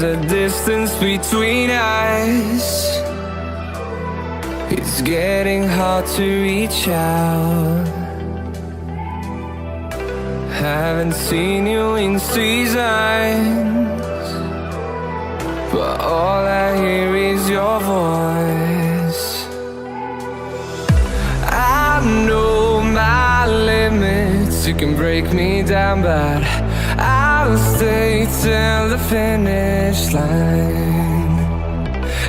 There's a distance between us. It's getting hard to reach out. Haven't seen you in seasons, but all I hear is your voice. I know my limits, you can break me down, but I'll stay till the finish line.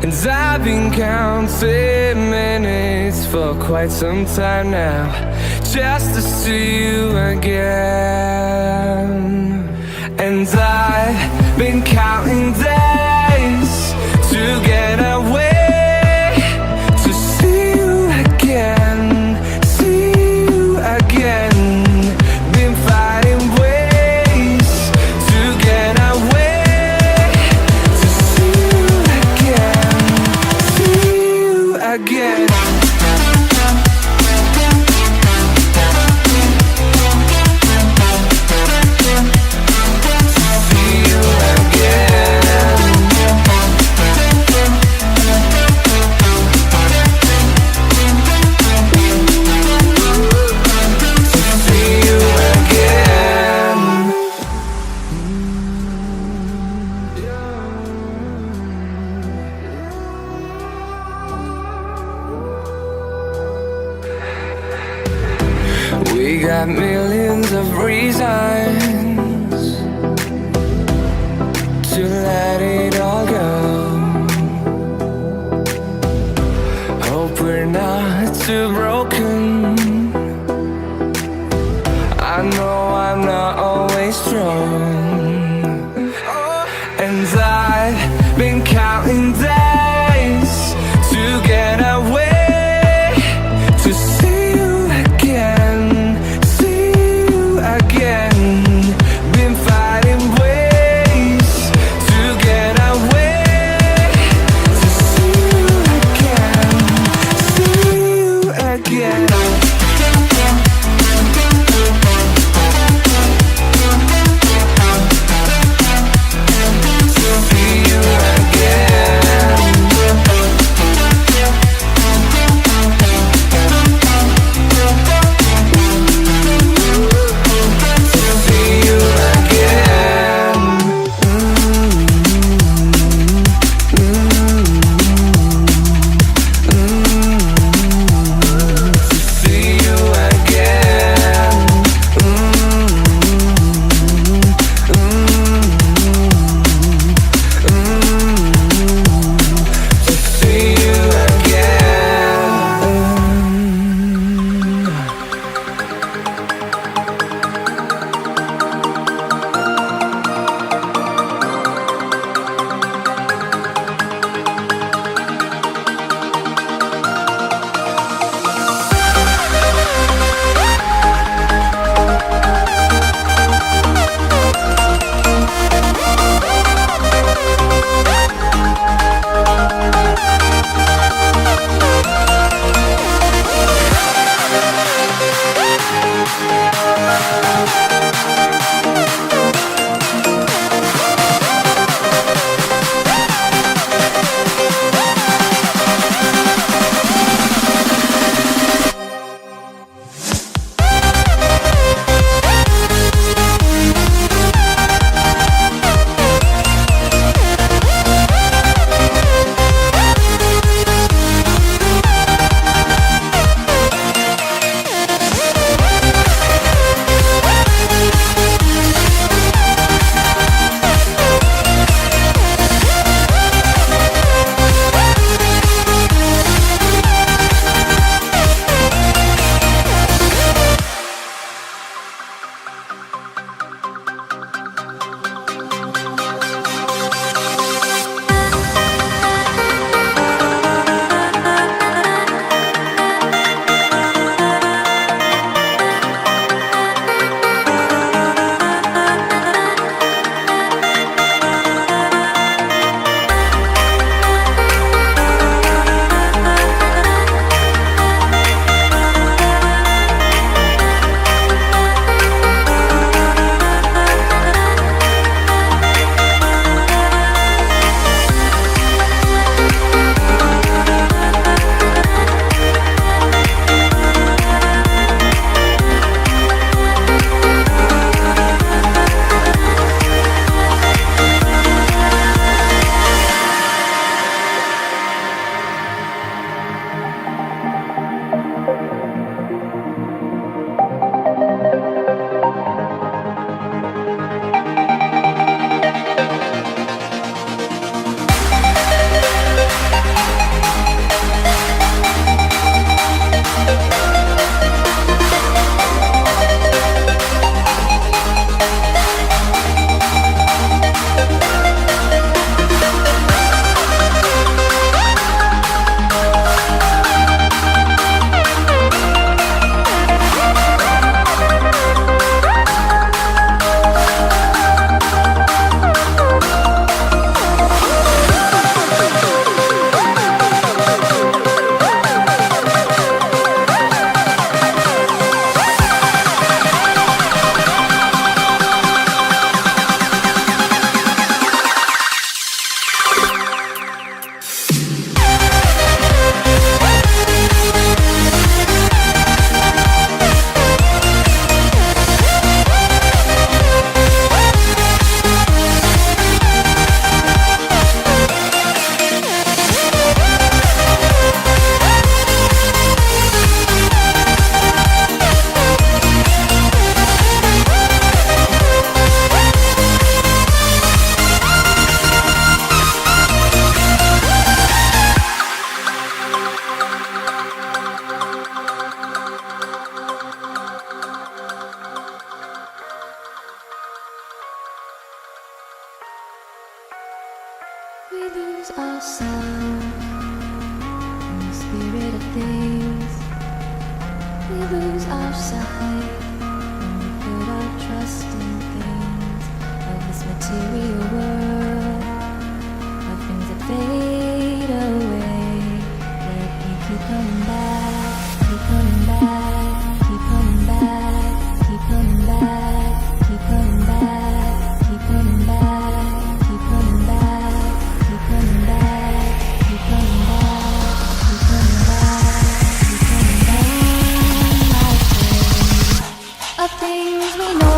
And I've been counting minutes for quite some time now, just to see you again. And I've been counting days to get away, to see you again, see you again. Been fighting ways to get away, to see you again, see you again. We got millions of reasons to let it all go. Hope we're not too broken. I know I'm not always strong, and I've been counting days to get away, to see you again, see you again. Been fighting ways to get away, to see you again, see you again. We lose ourselves in the spirit of things. We lose our sight when we put our trust in things of this material world, of things that fade away. Let me keep coming back, keep coming back, keep coming back, keep coming back, keep coming back, keep coming back, keep coming back, keep coming back, keep coming back, keep coming back, keep coming back. Of things we know.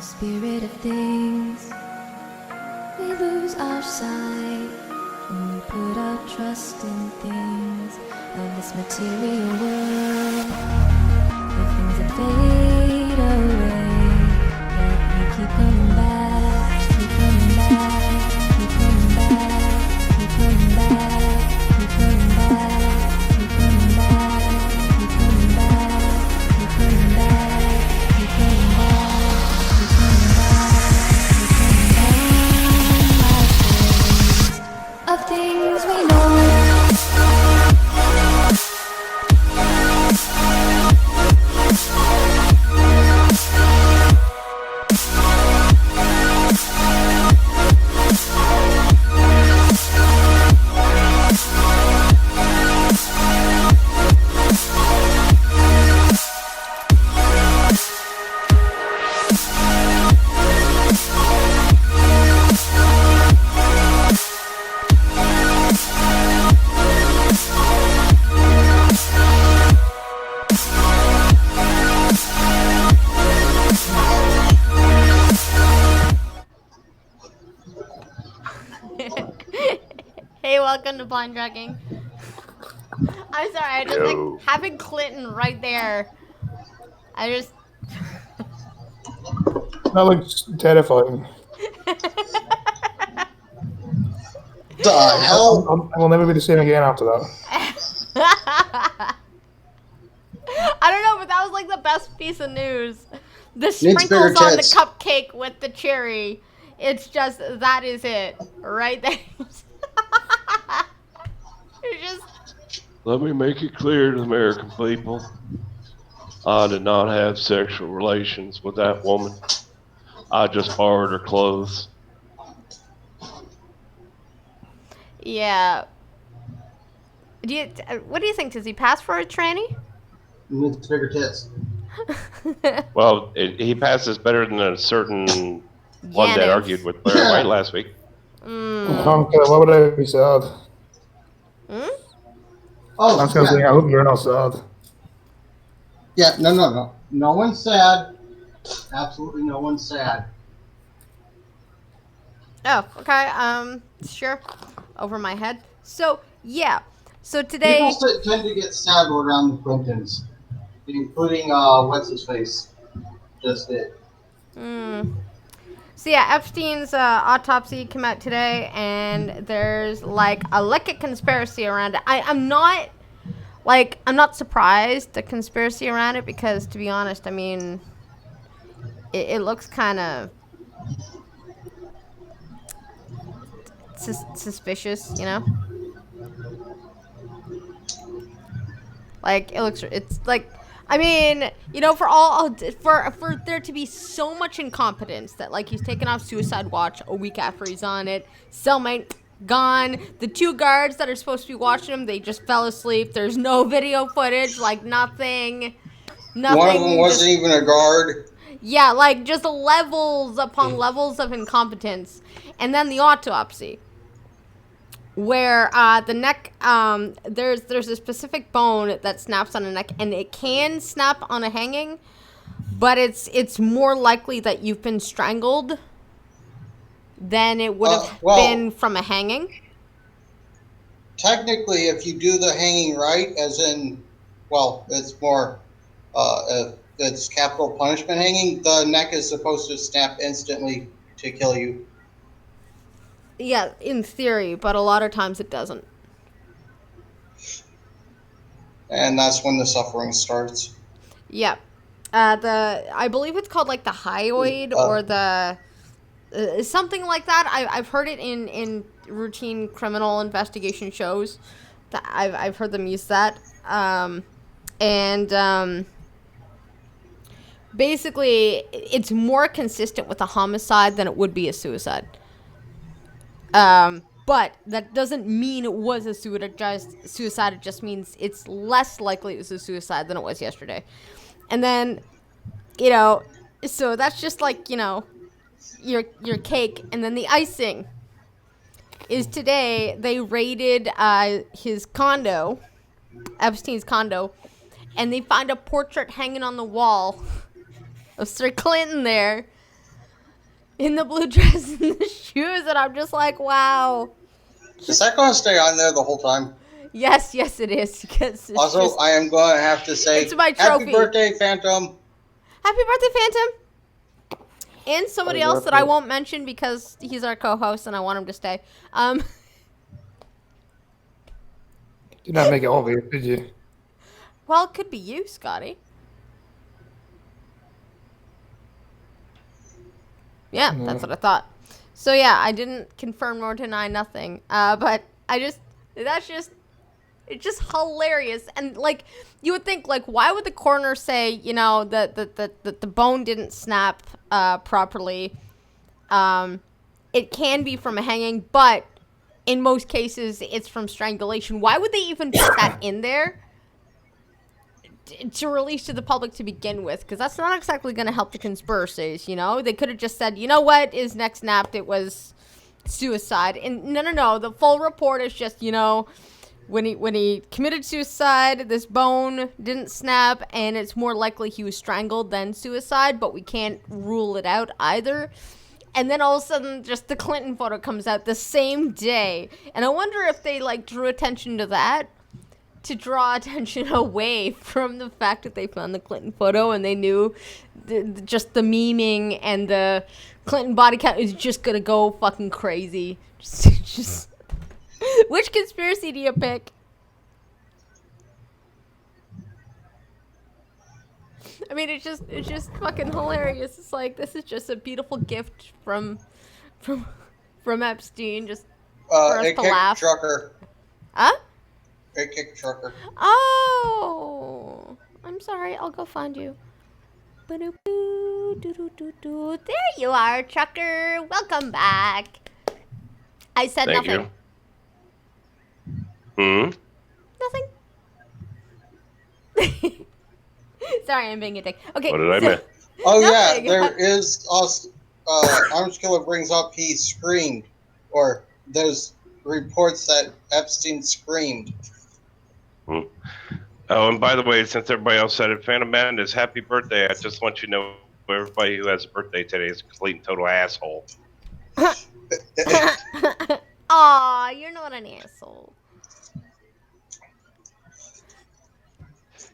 Spirit of things, we lose our sight when we put our trust in things of this material world, the things that fade away. Let me keep coming back, keep coming back, keep coming back, keep coming back, keep coming back, keep coming back, keep coming back, keep coming back, keep coming back. Of things we know. Hey, welcome to Blind Tracking. I'm sorry, I just like having Clinton right there. I just. That looks terrifying. The hell? I will never be the same again after that. I don't know, but that was like the best piece of news. The sprinkles on the cupcake with the cherry. It's just, that is it. Right there. Just... Let me make it clear to the American people. I did not have sexual relations with that woman. I just borrowed her clothes. Yeah. What do you think? Does he pass for a tranny? He needs bigger tits. Well, he passes better than a certain one that argued with Blair White last week. Why would I be sad? Oh, I was going to say, I hope you're not sad. Yeah, no. No one's sad. Absolutely no one's sad. Oh, okay. Sure. Over my head. So, yeah. So today... People tend to get sad around the Clintons, including, what's-his-face. Just it. So yeah, Epstein's autopsy came out today, and there's like a conspiracy around it. I'm not surprised the conspiracy around it because, to be honest, I mean, it looks kind of suspicious, you know. Like it's like, I mean, you know, for there to be so much incompetence that like he's taken off suicide watch a week after he's on it, cellmate gone, the 2 guards that are supposed to be watching him, they just fell asleep. There's no video footage, like nothing. One of them wasn't even a guard. Yeah, like just levels upon levels of incompetence, and then the autopsy. Where the neck, there's a specific bone that snaps on a neck, and it can snap on a hanging, but it's more likely that you've been strangled than it would have been from a hanging. Technically, if you do the hanging right, as in, well, it's more, if it's capital punishment hanging, the neck is supposed to snap instantly to kill you. Yeah, in theory, but a lot of times it doesn't. And that's when the suffering starts. Yeah. I believe it's called like the hyoid or the something like that. I've heard it in routine criminal investigation shows. That I've heard them use that. Basically, it's more consistent with a homicide than it would be a suicide. But that doesn't mean it was a suicide. It just means it's less likely it was a suicide than it was yesterday. And then, you know, so that's just like, you know, your cake. And then the icing is today they raided his condo, Epstein's condo, and they find a portrait hanging on the wall of Sir Clinton there in the blue dress and the shoes. And I'm just like, wow. Is that going to stay on there the whole time? Yes, it is. Because also, I am going to have to say, it's my trophy. Happy birthday, Phantom. Happy birthday, Phantom. And somebody else that I won't mention because he's our co-host and I want him to stay. Did not make it obvious, did you? Well, it could be you, Scotty. Yeah, that's what I thought. So yeah, I didn't confirm nor deny nothing. But it's just hilarious. And like, you would think, like, why would the coroner say, you know, that the bone didn't snap properly? It can be from a hanging, but in most cases, it's from strangulation. Why would they even put that in there to release to the public to begin with? Because that's not exactly going to help the conspiracies, you know? They could have just said, you know what, his neck snapped, it was suicide. And no, the full report is just, you know, when he committed suicide, this bone didn't snap, and it's more likely he was strangled than suicide, but we can't rule it out either. And then all of a sudden, just the Clinton photo comes out the same day. And I wonder if they, like, drew attention to that to draw attention away from the fact that they found the Clinton photo and they knew just the memeing and the Clinton body count is just going to go fucking crazy. Just Which conspiracy do you pick? I mean, it's just fucking hilarious. It's like, this is just a beautiful gift from Epstein, just for us to laugh. Trucker. Huh? A kick trucker. Oh, I'm sorry. I'll go find you. There you are, trucker. Welcome back. I said Thank nothing. You. Nothing. Sorry, I'm being a dick. Okay. What did I miss? Oh Nothing. yeah, there is also Orange Killer brings up he screamed, or there's reports that Epstein screamed. Oh, and by the way, since everybody else said it, Phantom Bandits, happy birthday. I just want you to know everybody who has a birthday today is a complete and total asshole. Aw, you're not an asshole.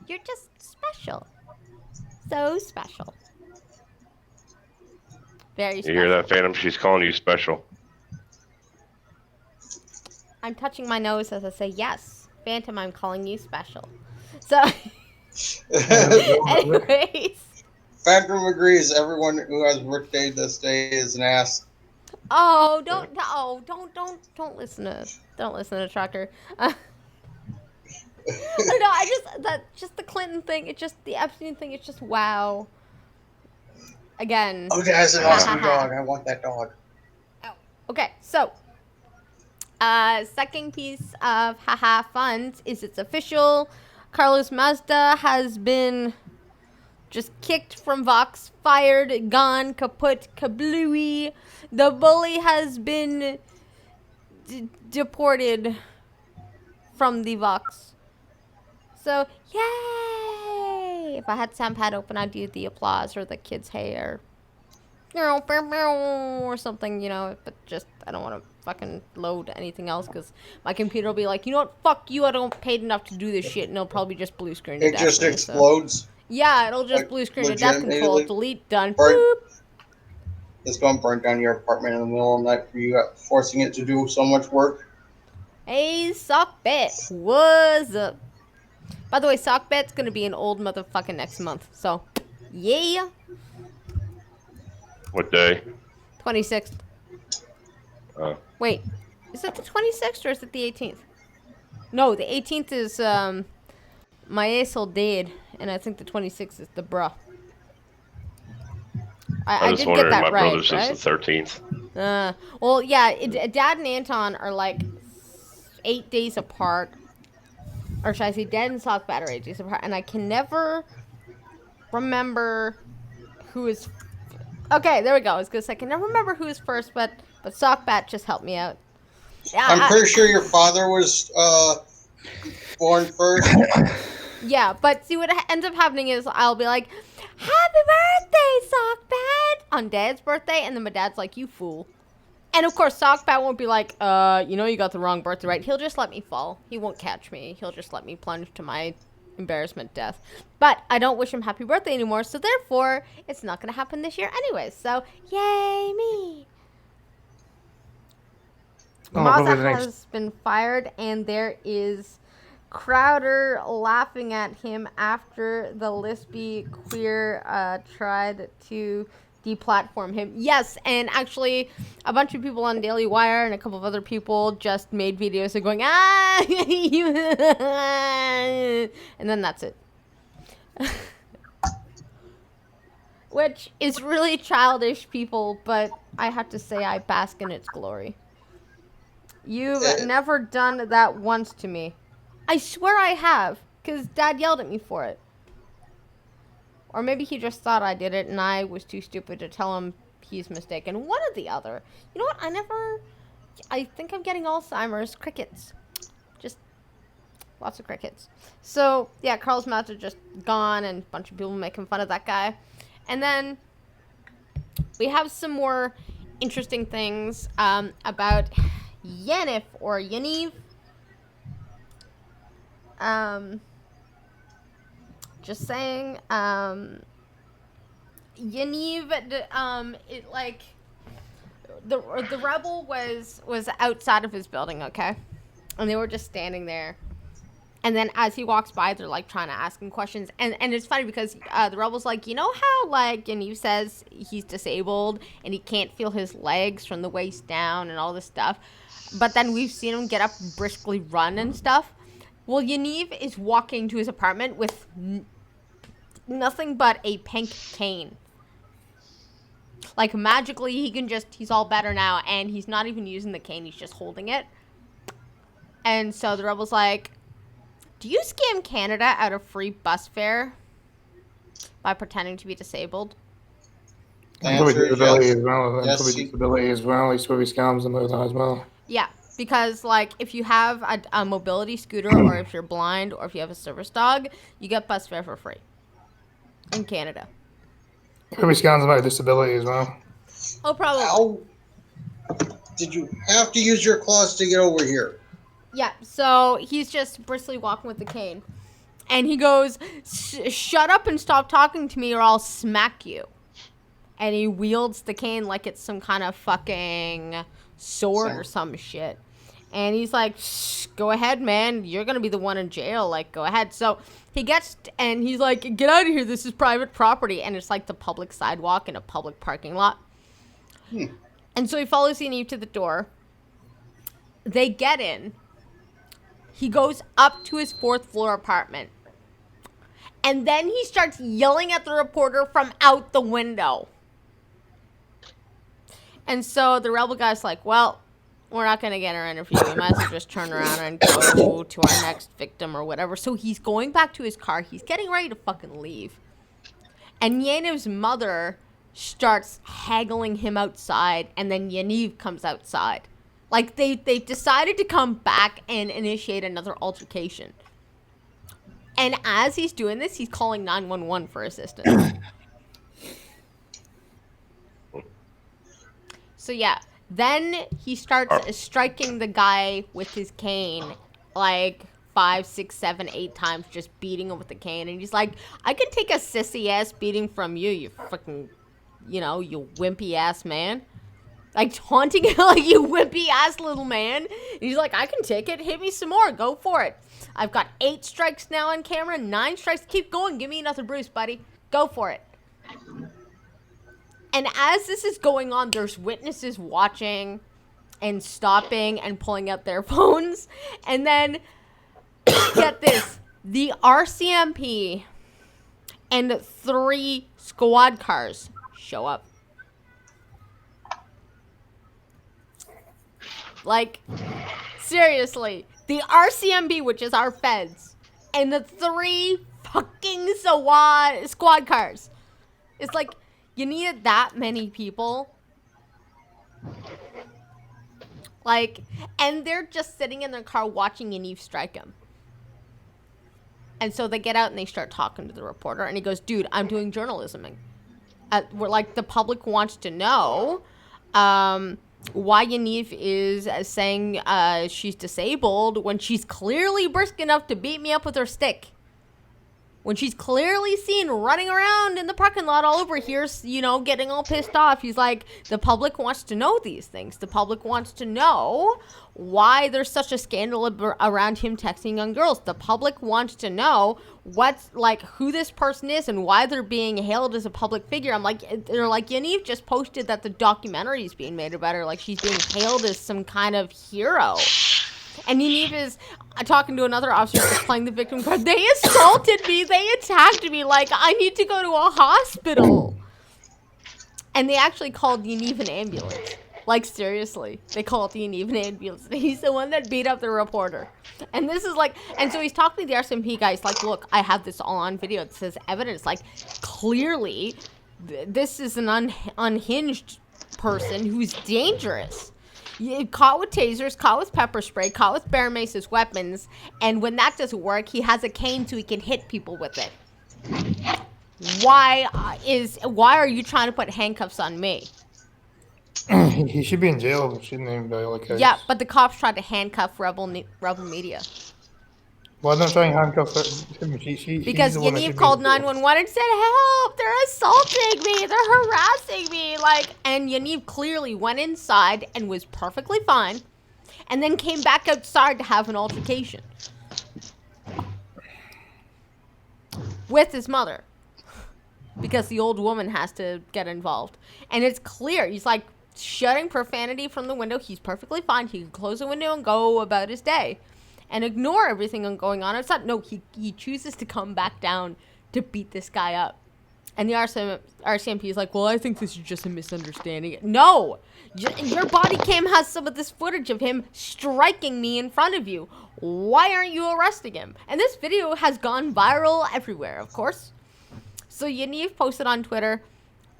You're just special. So special. Very You special. hear that, Phantom? She's calling you special. I'm touching my nose as I say, yes, Phantom, I'm calling you special. So, anyways. Phantom agrees. Everyone who has birthday this day is an ass. Oh, don't listen to Trucker. I don't know. Just the Clinton thing. It's just the Epstein thing. It's just wow. Again. Oh, that's an awesome dog. I want that dog. Okay, so second piece of haha funds is it's official. Carlos Mazda has been just kicked from Vox, fired, gone, kaput, kablooey. The bully has been deported from the Vox. So, yay! If I had Sampad open, I'd do the applause or the kids' hair. Or something, you know, but just, I don't want to fucking load anything else because my computer will be like, you know what, fuck you, I don't paid enough to do this shit, and it'll probably just blue screen to It death. just explodes. So. Yeah, it'll just Like, blue screen to death, control, delete, done, burn. boop. It's going to burn down your apartment in the middle of the night for you, forcing it to do so much work. Hey, Sockbet, what's up? By the way, Sockbet's gonna be an old motherfucker next month, so, yeah. What day? 26th. Wait, is it the 26th or is it the 18th? No, the 18th is my ace old dead, and I think the 26th is the bruh. I was did wondering, get that my right, brother says right? the 13th. Well, yeah, Dad and Anton are like 8 days apart. Or should I say Dad and Sockbat are 8 days apart, and I can never remember who is... Okay, there we go. I was going to say, I can never remember who is first, but Sockbat just helped me out. I'm pretty sure your father was born first. Yeah, but see what ends up happening is I'll be like, happy birthday, Sockbat, on Dad's birthday, and then my dad's like, you fool. And of course, Sockbat won't be like, you know you got the wrong birthday, right? He'll just let me fall. He won't catch me. He'll just let me plunge to my embarrassment death. But I don't wish him happy birthday anymore, so therefore, it's not going to happen this year anyways. So, yay me. Mazda has been fired, and there is Crowder laughing at him after the Lispy queer tried to deplatform him. Yes, and actually, a bunch of people on Daily Wire and a couple of other people just made videos of going, and then that's it. Which is really childish, people, but I have to say I bask in its glory. You've never done that once to me. I swear I have, because Dad yelled at me for it. Or maybe he just thought I did it and I was too stupid to tell him he's mistaken. One or the other. You know what? I think I'm getting Alzheimer's. Crickets. Just lots of crickets. So, yeah, Carl's mouths are just gone and a bunch of people making fun of that guy. And then we have some more interesting things about Yaniv or Yaniv. Just saying, Yaniv, it like the rebel was outside of his building, okay, and they were just standing there, and then as he walks by, they're like trying to ask him questions, and it's funny because the rebel's like, you know how like Yaniv says he's disabled and he can't feel his legs from the waist down and all this stuff, but then we've seen him get up and briskly run and stuff. Well, Yaniv is walking to his apartment with nothing but a pink cane. Like, magically, he's all better now, and he's not even using the cane, he's just holding it. And so the rebel's like, do you scam Canada out of free bus fare by pretending to be disabled? Disability as well. And probably disability as well. He's probably scams them with that as well. Yeah. Because, like, if you have a mobility scooter, or if you're blind, or if you have a service dog, you get bus fare for free in Canada. Probably scams them out with disability as well. Oh, probably. Ow. Did you have to use your claws to get over here? Yeah, so he's just briskly walking with the cane. And he goes, shut up and stop talking to me or I'll smack you. and he wields the cane like it's some kind of fucking sword or some shit. And he's like, shh, go ahead, man. You're going to be the one in jail. Like, go ahead. So he gets, and he's like, get out of here. This is private property. And it's like the public sidewalk in a public parking lot. And so he follows Yaniv to the door. They get in. He goes up to his 4th floor apartment. And then he starts yelling at the reporter from out the window. And so the rebel guy's like, well, we're not going to get our interview. We might as well just turn around and go to our next victim or whatever. So he's going back to his car. He's getting ready to fucking leave. And Yaniv's mother starts haggling him outside, and then Yaniv comes outside. Like, they've decided to come back and initiate another altercation. And as he's doing this, he's calling 911 for assistance. So, yeah. Then he starts striking the guy with his cane, like 5, 6, 7, 8 times, just beating him with the cane. And he's like, I could take a sissy-ass beating from you, you fucking, you wimpy-ass man. Like, taunting him like, you wimpy-ass little man. And he's like, I can take it. Hit me some more. Go for it. I've got 8 strikes now on camera, 9 strikes. Keep going. Give me another Bruce, buddy. Go for it. And as this is going on, there's witnesses watching and stopping and pulling out their phones. And then, get this, the RCMP and 3 squad cars show up. Like, seriously, the RCMP, which is our feds, and the 3 fucking squad cars. It's like, you needed that many people. Like, and they're just sitting in their car watching Yaniv strike him. And so they get out and they start talking to the reporter. And he goes, dude, I'm doing journalism. We're like, the public wants to know why Yaniv is saying she's disabled when she's clearly brisk enough to beat me up with her stick. When she's clearly seen running around in the parking lot all over here, getting all pissed off. He's like, the public wants to know these things. The public wants to know why there's such a scandal around him texting young girls. The public wants to know who this person is and why they're being hailed as a public figure. I'm like, they're like, Yaniv just posted that the documentary is being made about her. Like, she's being hailed as some kind of hero. And Yaniv is talking to another officer just playing the victim card. They assaulted me. They attacked me. Like, I need to go to a hospital. And they actually called Yaniv an ambulance. Like, seriously. They called Yaniv an ambulance. He's the one that beat up the reporter. And this is like, and so he's talking to the RCMP guy. He's like, look, I have this all on video. It says evidence. Like, clearly, this is an unhinged person who's dangerous. Caught with tasers, caught with pepper spray, caught with bear maces, weapons, and when that doesn't work, he has a cane so he can hit people with it. Why are you trying to put handcuffs on me? He should be in jail, shouldn't he? Like, Yeah, but the cops tried to handcuff Rebel Media. Why don't try and handcuff him? Because Yaniv called 911 and said, help, they're assaulting me, they're harassing me. And Yaniv clearly went inside and was perfectly fine, and then came back outside to have an altercation with his mother. Because the old woman has to get involved. And it's clear, he's like shouting profanity from the window. He's perfectly fine. He can close the window and go about his day. And ignore everything going on outside. No, he chooses to come back down to beat this guy up. And the RCMP is like, well, I think this is just a misunderstanding. No! Your body cam has some of this footage of him striking me in front of you. Why aren't you arresting him? And this video has gone viral everywhere, of course. So Yaniv posted on Twitter,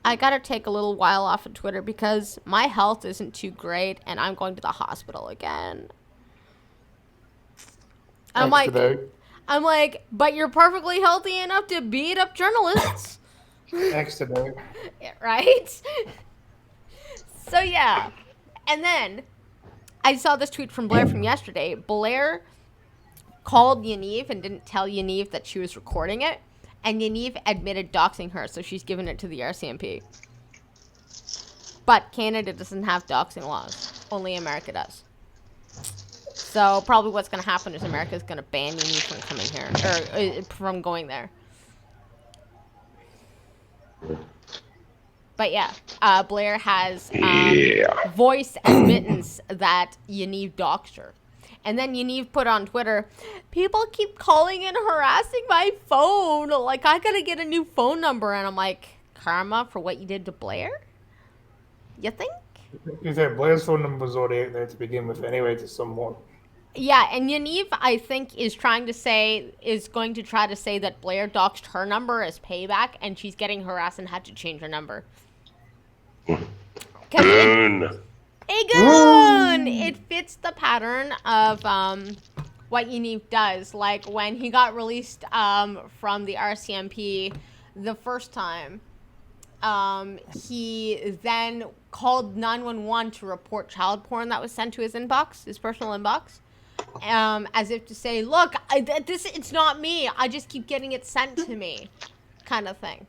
I gotta take a little while off of Twitter because my health isn't too great and I'm going to the hospital again. I'm like, but you're perfectly healthy enough to beat up journalists. Today. Right? So, yeah. And then I saw this tweet from Blair from yesterday. Blair called Yaniv and didn't tell Yaniv that she was recording it. And Yaniv admitted doxing her, so she's given it to the RCMP. But Canada doesn't have doxing laws. Only America does. So probably what's going to happen is America's going to ban you from coming here, or from going there. But yeah, Blair has voiced admittance that Yaniv doxed her. And then Yaniv put on Twitter, people keep calling and harassing my phone. Like, I gotta get a new phone number. And I'm like, karma for what you did to Blair? You think? You said Blair's phone number was already out there to begin with anyway to someone. Yeah, and Yaniv, I think, is going to try to say that Blair doxed her number as payback, and she's getting harassed and had to change her number. Goon. It fits the pattern of what Yaniv does. Like when he got released from the RCMP the first time, he then called 911 to report child porn that was sent to his inbox, his personal inbox, as if to say, "Look, it's not me. I just keep getting it sent to me," kind of thing.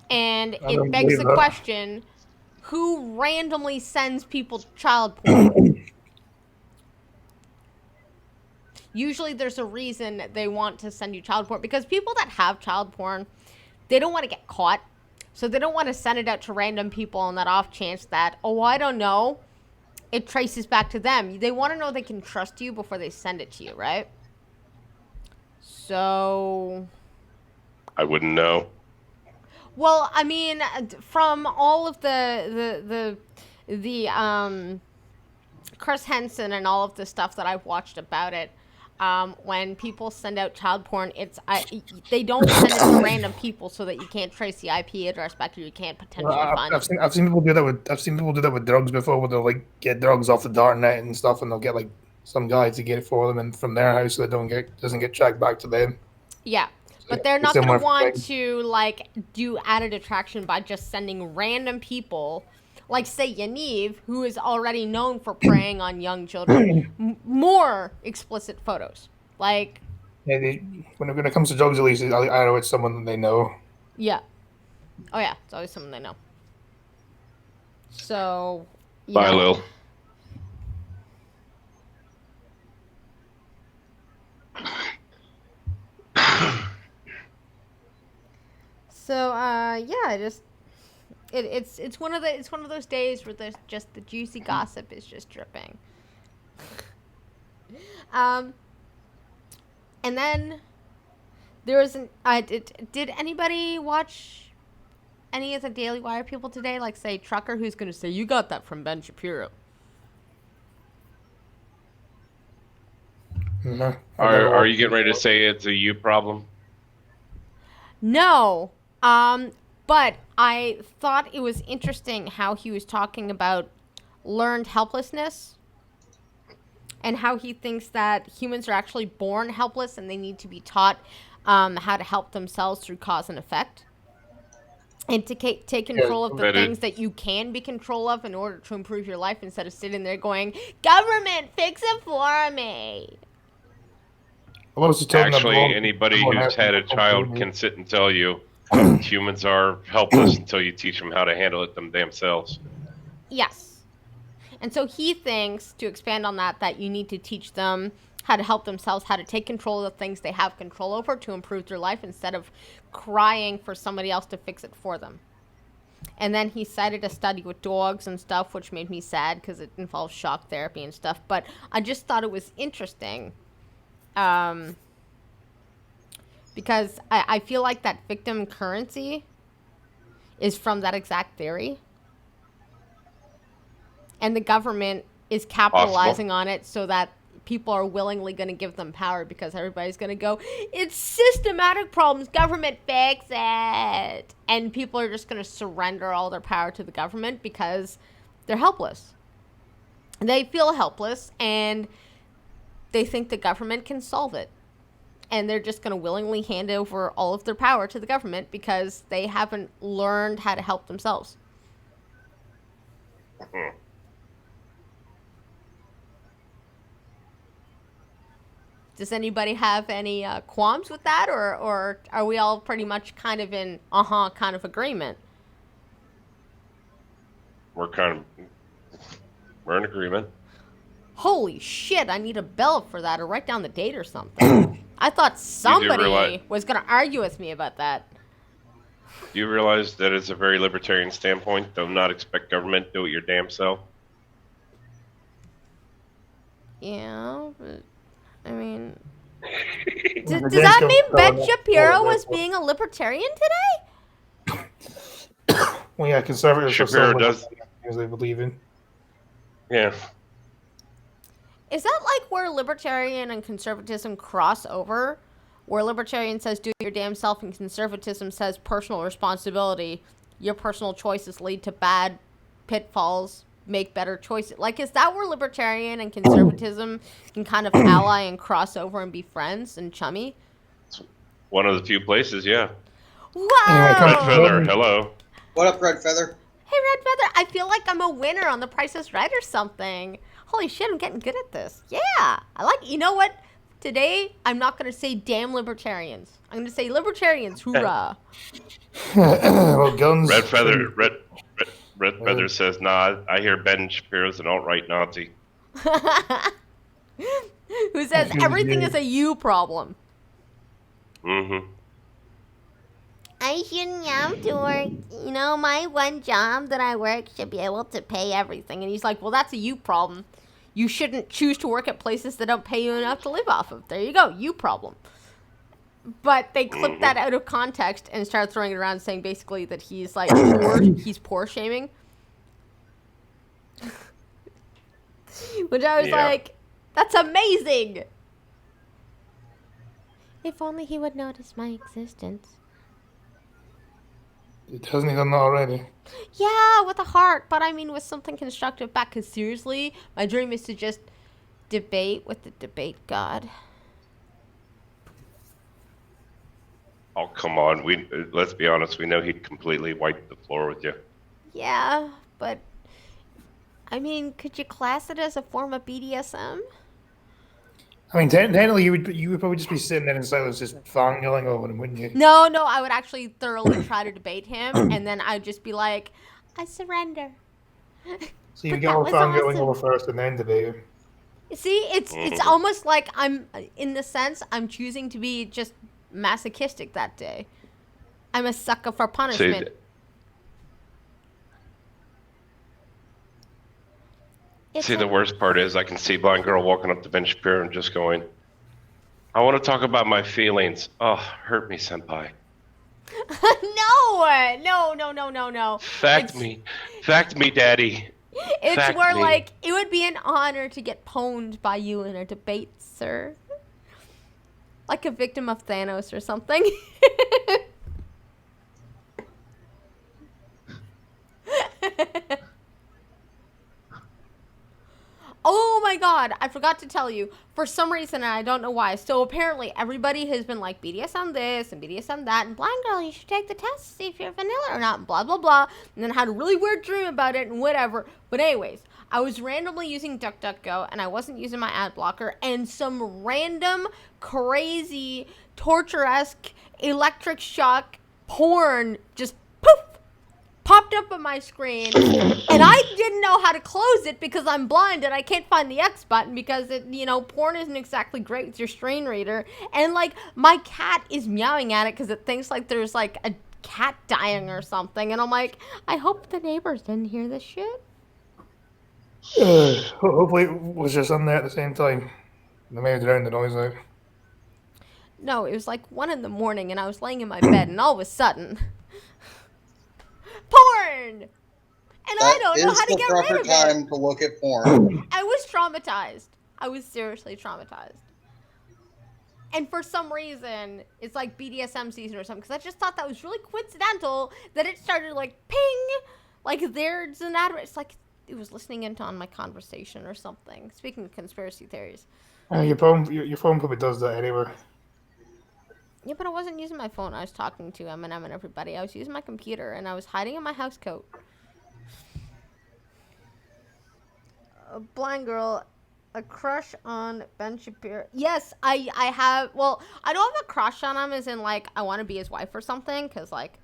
And it begs the question, who randomly sends people child porn? Usually there's a reason they want to send you child porn, because people that have child porn, they don't want to get caught. So they don't want to send it out to random people on that off chance that, oh, I don't know, it traces back to them. They want to know they can trust you before they send it to you, right? So I wouldn't know. Well, I mean, from all of the Chris Henson and all of the stuff that I've watched about it, when people send out child porn, they don't send it to random people so that you can't trace the IP address back to you can't potentially find it. I've seen people do that with drugs before, where they'll like get drugs off the darknet and stuff, and they'll get like some guy to get it for them and from their house, so it doesn't get tracked back to them. Yeah. But they're not going to want to, like, do added attraction by just sending random people, like, say, Yaniv, who is already known for preying on young children, more explicit photos. Like... Yeah, when it comes to drugs, at least, I know it's someone that they know. Yeah. Oh, yeah. It's always someone they know. So... Bye, Lil. So yeah, it's one of those days where there's just the juicy gossip is just dripping. And then there was did anybody watch any of the Daily Wire people today? Like, say, Trucker, who's going to say, you got that from Ben Shapiro. No. Are you getting ready to say it's a you problem? No. But I thought it was interesting how he was talking about learned helplessness and how he thinks that humans are actually born helpless and they need to be taught how to help themselves through cause and effect. And to take control of the things that you can be control of in order to improve your life, instead of sitting there going, government, fix it for me. Actually, anybody who's had a child can sit and tell you humans are helpless until you teach them how to handle it themselves. Yes. And so he thinks, to expand on that you need to teach them how to help themselves, how to take control of the things they have control over to improve their life, instead of crying for somebody else to fix it for them. And then he cited a study with dogs and stuff, which made me sad because it involves shock therapy and stuff. But I just thought it was interesting. Because I feel like that victim currency is from that exact theory. And the government is capitalizing on it so that people are willingly going to give them power, because everybody's going to go, it's systematic problems, government fix it. And people are just going to surrender all their power to the government because they're helpless. They feel helpless and they think the government can solve it. And they're just going to willingly hand over all of their power to the government because they haven't learned how to help themselves. Does anybody have any qualms with that? Or are we all pretty much kind of in kind of agreement? we're in agreement. Holy shit, I need a bell for that or write down the date or something. I thought somebody was going to argue with me about that. Do you realize that it's a very libertarian standpoint? Do not expect government to do it your damn self. Yeah, but, I mean... does that mean Ben Shapiro was being a libertarian today? Well, yeah, conservatives Shapiro does. Things they believe in. Yeah. Is that like where libertarian and conservatism cross over? Where libertarian says do your damn self and conservatism says personal responsibility. Your personal choices lead to bad pitfalls. Make better choices. Like, is that where libertarian and conservatism can kind of ally and cross over and be friends and chummy? It's one of the few places, yeah. Wow! Red Feather, hello. What up, Red Feather? Hey, Red Feather, I feel like I'm a winner on The Price is Right or something. Holy shit, I'm getting good at this. Yeah, I like it. You know what? Today, I'm not going to say damn libertarians. I'm going to say libertarians, hoorah. Well, guns. Red Feather says, nah, I hear Ben Shapiro's an alt-right Nazi. Who says everything is a you problem. Mm-hmm. I shouldn't have to work. You know, my one job that I work should be able to pay everything. And he's like, well, that's a you problem. You shouldn't choose to work at places that don't pay you enough to live off of. There you go, you problem. But they clipped that out of context and started throwing it around saying basically that he's like he's poor shaming. Which I was like, that's amazing. If only he would notice my existence. Hasn't he done that already? Yeah, with a heart, but I mean with something constructive back. Because seriously, my dream is to just debate with the debate god. Oh, come on. Let's be honest. We know he'd completely wipe the floor with you. Yeah, but I mean, could you class it as a form of BDSM? I mean, technically, you would probably just be sitting there in silence, just fangirling over him, wouldn't you? No, I would actually thoroughly try to debate him, and then I'd just be like, I surrender. So you get all fangirling over first and then debate him. See, it's almost like I'm, in the sense, I'm choosing to be just masochistic that day. I'm a sucker for punishment. See, the worst part is I can see blind girl walking up to Ben Shapiro and just going, I want to talk about my feelings. Oh, hurt me, senpai. No. Fact me, daddy. It's Fact where, me. like, it would be an honor to get pwned by you in a debate, sir. Like a victim of Thanos or something. Oh my god, I forgot to tell you. For some reason, and I don't know why. So apparently everybody has been like, BDSM this and BDSM that. And blind girl, you should take the test to see if you're vanilla or not. And blah, blah, blah. And then I had a really weird dream about it and whatever. But anyways, I was randomly using DuckDuckGo. And I wasn't using my ad blocker. And some random, crazy, torture-esque, electric shock porn just poof popped up on my screen, and I didn't know how to close it because I'm blind and I can't find the X button because it, porn isn't exactly great with your screen reader. And like my cat is meowing at it because it thinks like there's like a cat dying or something, and I'm like, I hope the neighbors didn't hear this shit. Hopefully it was just on there at the same time. They may have drowned the noise out. No, it was like 1 a.m. and I was laying in my bed, and all of a sudden, porn! And I don't know how to get rid of it. That is the proper time to look at porn. I was traumatized. I was seriously traumatized. And for some reason, it's like BDSM season or something, because I just thought that was really coincidental that it started like ping, like there's an ad. It's like it was listening into on my conversation or something. Speaking of conspiracy theories. Your phone probably does that anyway. Yeah, but I wasn't using my phone. I was talking to M&M and everybody. I was using my computer, and I was hiding in my house coat. A blind girl, a crush on Ben Shapiro. Yes, I have. Well, I don't have a crush on him as in, like, I want to be his wife or something, because, like,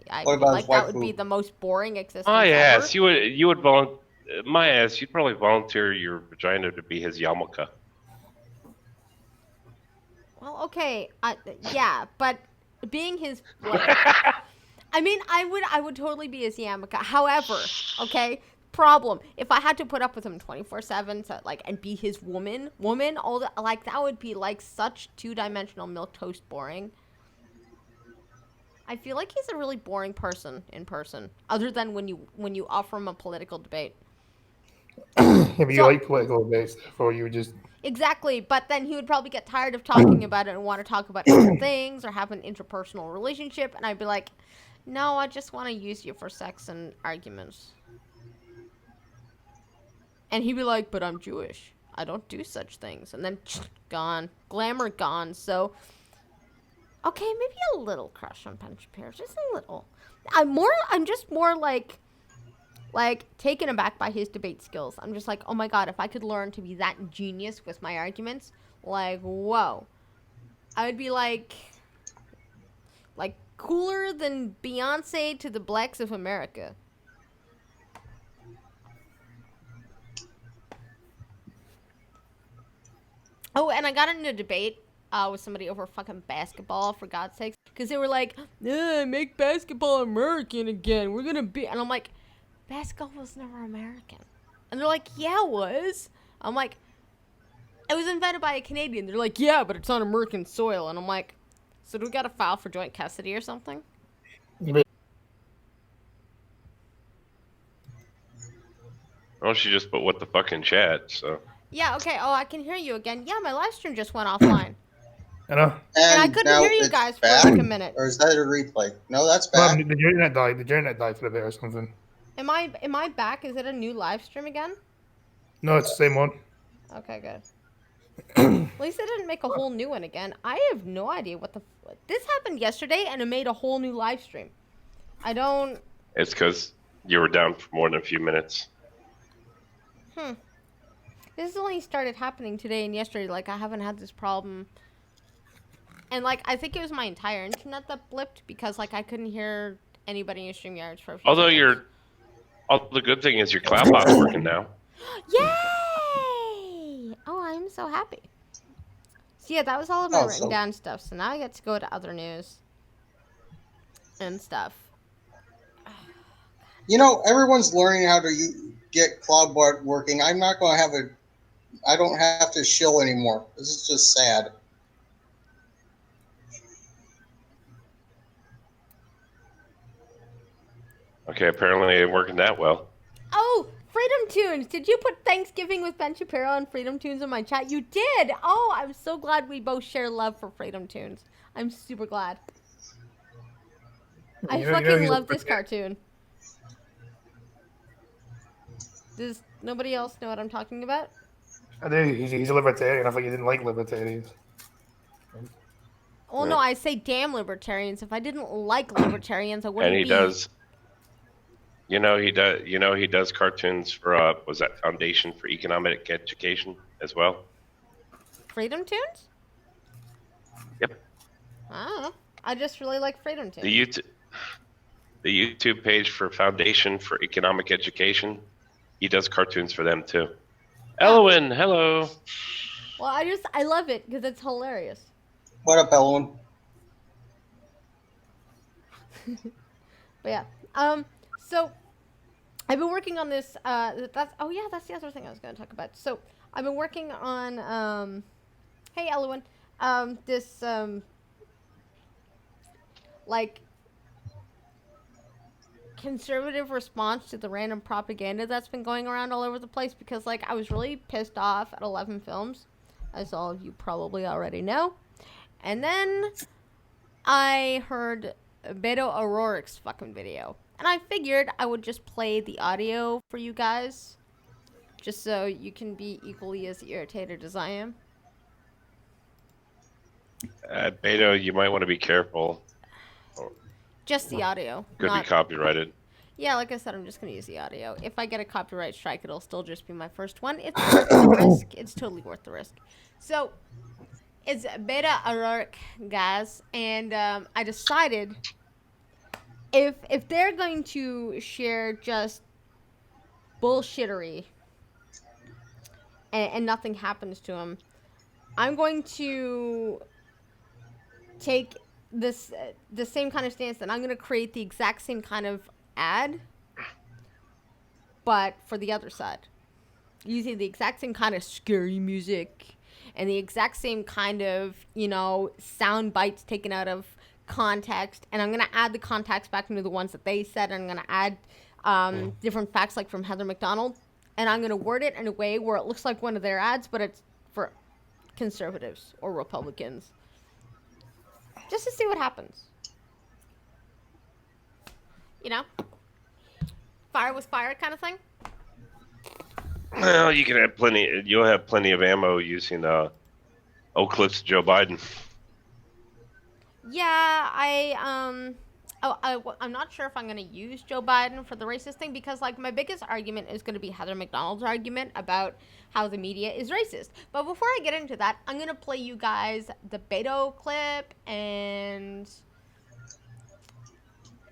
I What mean, about like his that wife would be who- the most boring existence My ever. ass, you would volunteer. My ass, you'd probably volunteer your vagina to be his yarmulke. Well, okay, yeah, but being his like, I mean, I would totally be his Yamaka. However, okay, problem if I had to put up with him 24/7, so like, and be his woman, all the, like that would be like such two-dimensional milquetoast boring. I feel like he's a really boring person in person, other than when you offer him a political debate. Yeah, but you So- like political debates, therefore you would just. Exactly, but then he would probably get tired of talking about it and want to talk about other things or have an interpersonal relationship, and I'd be like, no, I just want to use you for sex and arguments. And he'd be like, but I'm Jewish. I don't do such things. And then gone. Glamour gone. So, okay, maybe a little crush on Ben Shapiro. Just a little. I'm just more like taken aback by his debate skills. I'm just like, oh my god, if I could learn to be that genius with my arguments, like, whoa. I would be like cooler than Beyonce to the blacks of America. Oh, and I got into a debate with somebody over fucking basketball, for God's sakes. Because they were like, make basketball American again. We're going to be... And I'm like, basketball was never American. And they're like, yeah, it was. I'm like, it was invented by a Canadian. They're like, yeah, but it's on American soil. And I'm like, so do we got to file for joint custody or something? Well, she just put what the fuck in chat, so. Yeah, okay. Oh, I can hear you again. Yeah, my live stream just went offline. I know. And I couldn't now hear you it's guys for back? like a minute. Or is that a replay? No, that's Well, back. the internet died. The internet died for a bit or something. Am I back? Is it a new live stream again? No, it's the same one. Okay, good. At least they didn't make a whole new one again. I have no idea what the... This happened yesterday, and it made a whole new live stream. I don't... It's because you were down for more than a few minutes. This has only started happening today and yesterday. Like, I haven't had this problem. And, like, I think it was my entire internet that blipped because, like, I couldn't hear anybody in StreamYards for a few Although seconds. the good thing is your cloud bot's working now. Yay! Oh, I'm so happy. So, yeah, that was all of my Oh, written down stuff. So now I get to go to other news and stuff. You know, everyone's learning how to get CloudBot working. I'm not going to have I don't have to shill anymore. This is just sad. Okay, apparently it ain't working that well. Oh, Freedom Tunes. Did you put Thanksgiving with Ben Shapiro on Freedom Tunes in my chat? You did. Oh, I'm so glad we both share love for Freedom Tunes. I'm super glad. I You know fucking he's love a- this cartoon. Does nobody else know what I'm talking about? I do. He's a libertarian. I thought you didn't like libertarians. Well, no, I say damn libertarians. If I didn't like libertarians, I wouldn't And he be... does. He does cartoons for was that Foundation for Economic Education as well? Freedom Tunes? Yep. I don't know. I just really like Freedom Tunes. The YouTube page for Foundation for Economic Education, he does cartoons for them too. Elwin, hello. Well, I love it because it's hilarious. What up, Ellen? But yeah. So I've been working on this. That's the other thing I was going to talk about. So I've been working on. Hey, Elwin. This like conservative response to the random propaganda that's been going around all over the place because like I was really pissed off at 11 Films, as all of you probably already know, and then I heard Beto O'Rourke's fucking video. And I figured I would just play the audio for you guys, just so you can be equally as irritated as I am. Beto, you might want to be careful. Just the audio. Could not... be copyrighted. Yeah, like I said, I'm just going to use the audio. If I get a copyright strike, it'll still just be my first one. It's worth the risk. It's totally worth the risk. So, it's Beto O'Rourke, guys, and I decided if they're going to share just bullshittery and nothing happens to them, I'm going to take this the same kind of stance, that I'm going to create the exact same kind of ad, but for the other side, using the exact same kind of scary music and the exact same kind of, sound bites taken out of context, and I'm going to add the context back into the ones that they said, and I'm going to add different facts, like from Heather McDonald, and I'm going to word it in a way where it looks like one of their ads, but it's for conservatives or Republicans, just to see what happens. Fire with fire kind of thing. Well, you can have plenty. You'll have plenty of ammo using old clips of Joe Biden. Yeah, I'm not sure if I'm going to use Joe Biden for the racist thing, because, like, my biggest argument is going to be Heather McDonald's argument about how the media is racist. But before I get into that, I'm going to play you guys the Beto clip and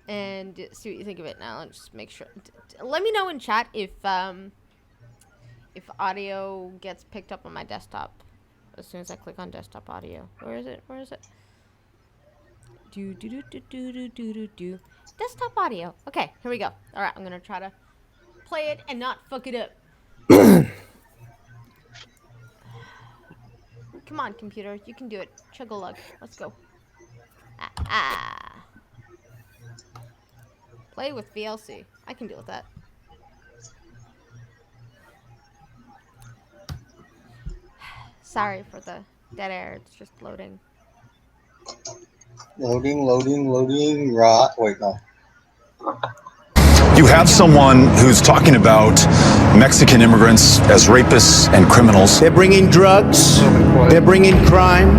see what you think of it. Now, let's just make sure. Let me know in chat if audio gets picked up on my desktop as soon as I click on desktop audio. Where is it? Do. Desktop audio. Okay, here we go. All right, I'm gonna try to play it and not fuck it up. Come on, computer, you can do it. Chug-a-lug. Let's go. Play with VLC. I can deal with that. Sorry for the dead air. It's just loading. Loading. Wait, no. You have someone who's talking about Mexican immigrants as rapists and criminals. They're bringing drugs, they're bringing crime,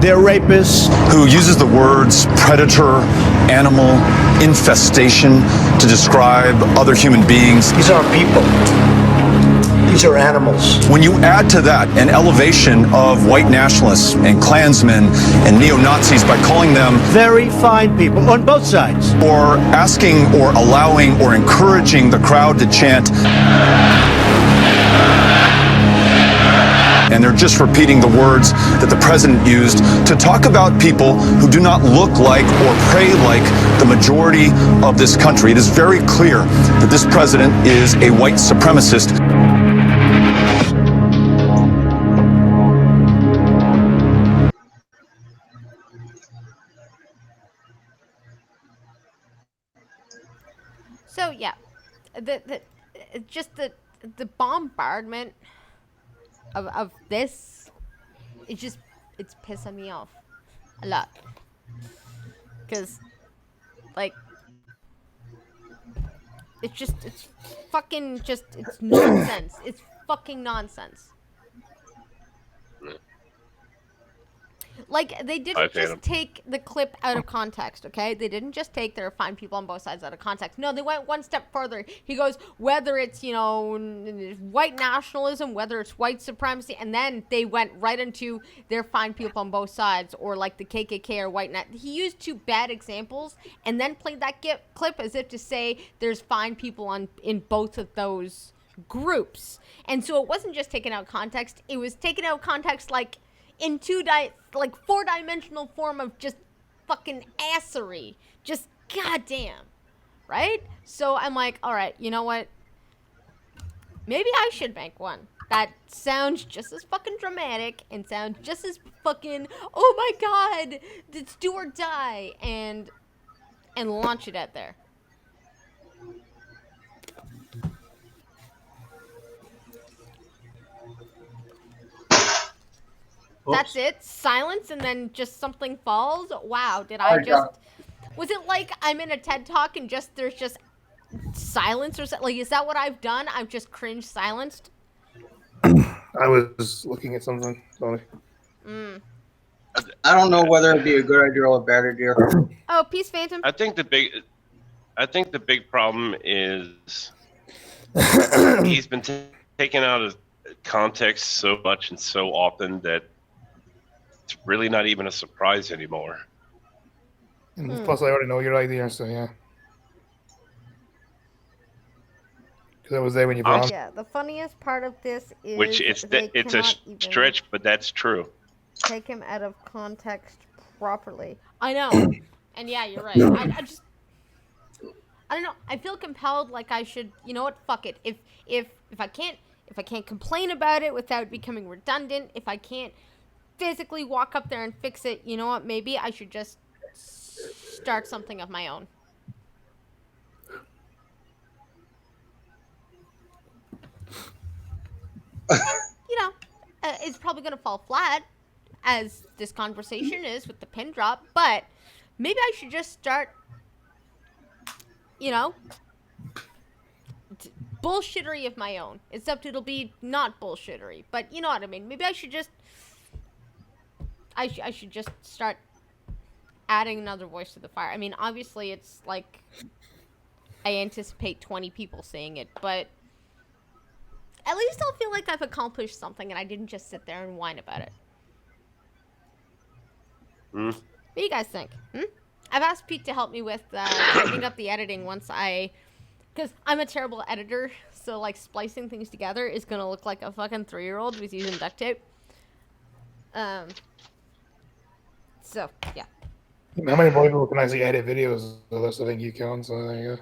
they're rapists. Who uses the words predator, animal, infestation to describe other human beings. These aren't people. These are animals. When you add to that an elevation of white nationalists and Klansmen and neo-Nazis by calling them Very fine people on both sides. or asking or allowing or encouraging the crowd to chant, and they're just repeating the words that the president used to talk about people who do not look like or pray like the majority of this country. It is very clear that this president is a white supremacist. So yeah, the bombardment of this, it's pissing me off a lot, because, like, it's nonsense. It's fucking nonsense. Like, they didn't just take the clip out of context, okay? They didn't just take there are fine people on both sides out of context. No, they went one step further. He goes, whether it's, white nationalism, whether it's white supremacy, and then they went right into they're fine people on both sides, or like the KKK or white He used two bad examples and then played that clip as if to say there's fine people in both of those groups. And so it wasn't just taken out of context. It was taken out of context, like, in four-dimensional form of just fucking assery. Just goddamn. Right? So I'm like, all right, you know what? Maybe I should make one that sounds just as fucking dramatic and sounds just as fucking, oh my god, it's do or die, and launch it out there. That's it? Silence and then just something falls? Wow, did I just... Was it like I'm in a TED Talk and there's just silence or something? Like, is that what I've done? I've just cringe silenced? I was looking at something. Sorry. I don't know whether it'd be a good idea or a bad idea. Oh, peace, Phantom. I think the big problem is he's been taken out of context so much and so often that it's really not even a surprise anymore. And plus, I already know your idea, so yeah. Because I was there when you brought. Yeah, the funniest part of this is Which it's they it's a cannot even stretch, but that's true. take him out of context properly. I know, and yeah, you're right. I don't know. I feel compelled, like I should. You know what? Fuck it. If I can't complain about it without becoming redundant, if I can't physically walk up there and fix it, you know what? Maybe I should just start something of my own. You know, it's probably gonna fall flat, as this conversation is with the pin drop. But maybe I should just start. You know, bullshittery of my own. Except it'll be not bullshittery. But you know what I mean. Maybe I should just. I should just start adding another voice to the fire. I mean, obviously, it's like I anticipate 20 people saying it, but at least I'll feel like I've accomplished something and I didn't just sit there and whine about it. What do you guys think? I've asked Pete to help me with tightening up the editing because I'm a terrible editor, so like splicing things together is gonna look like a fucking 3-year-old who's using duct tape. So yeah. How many people can actually edit videos? So that's the thing you can. So there you go.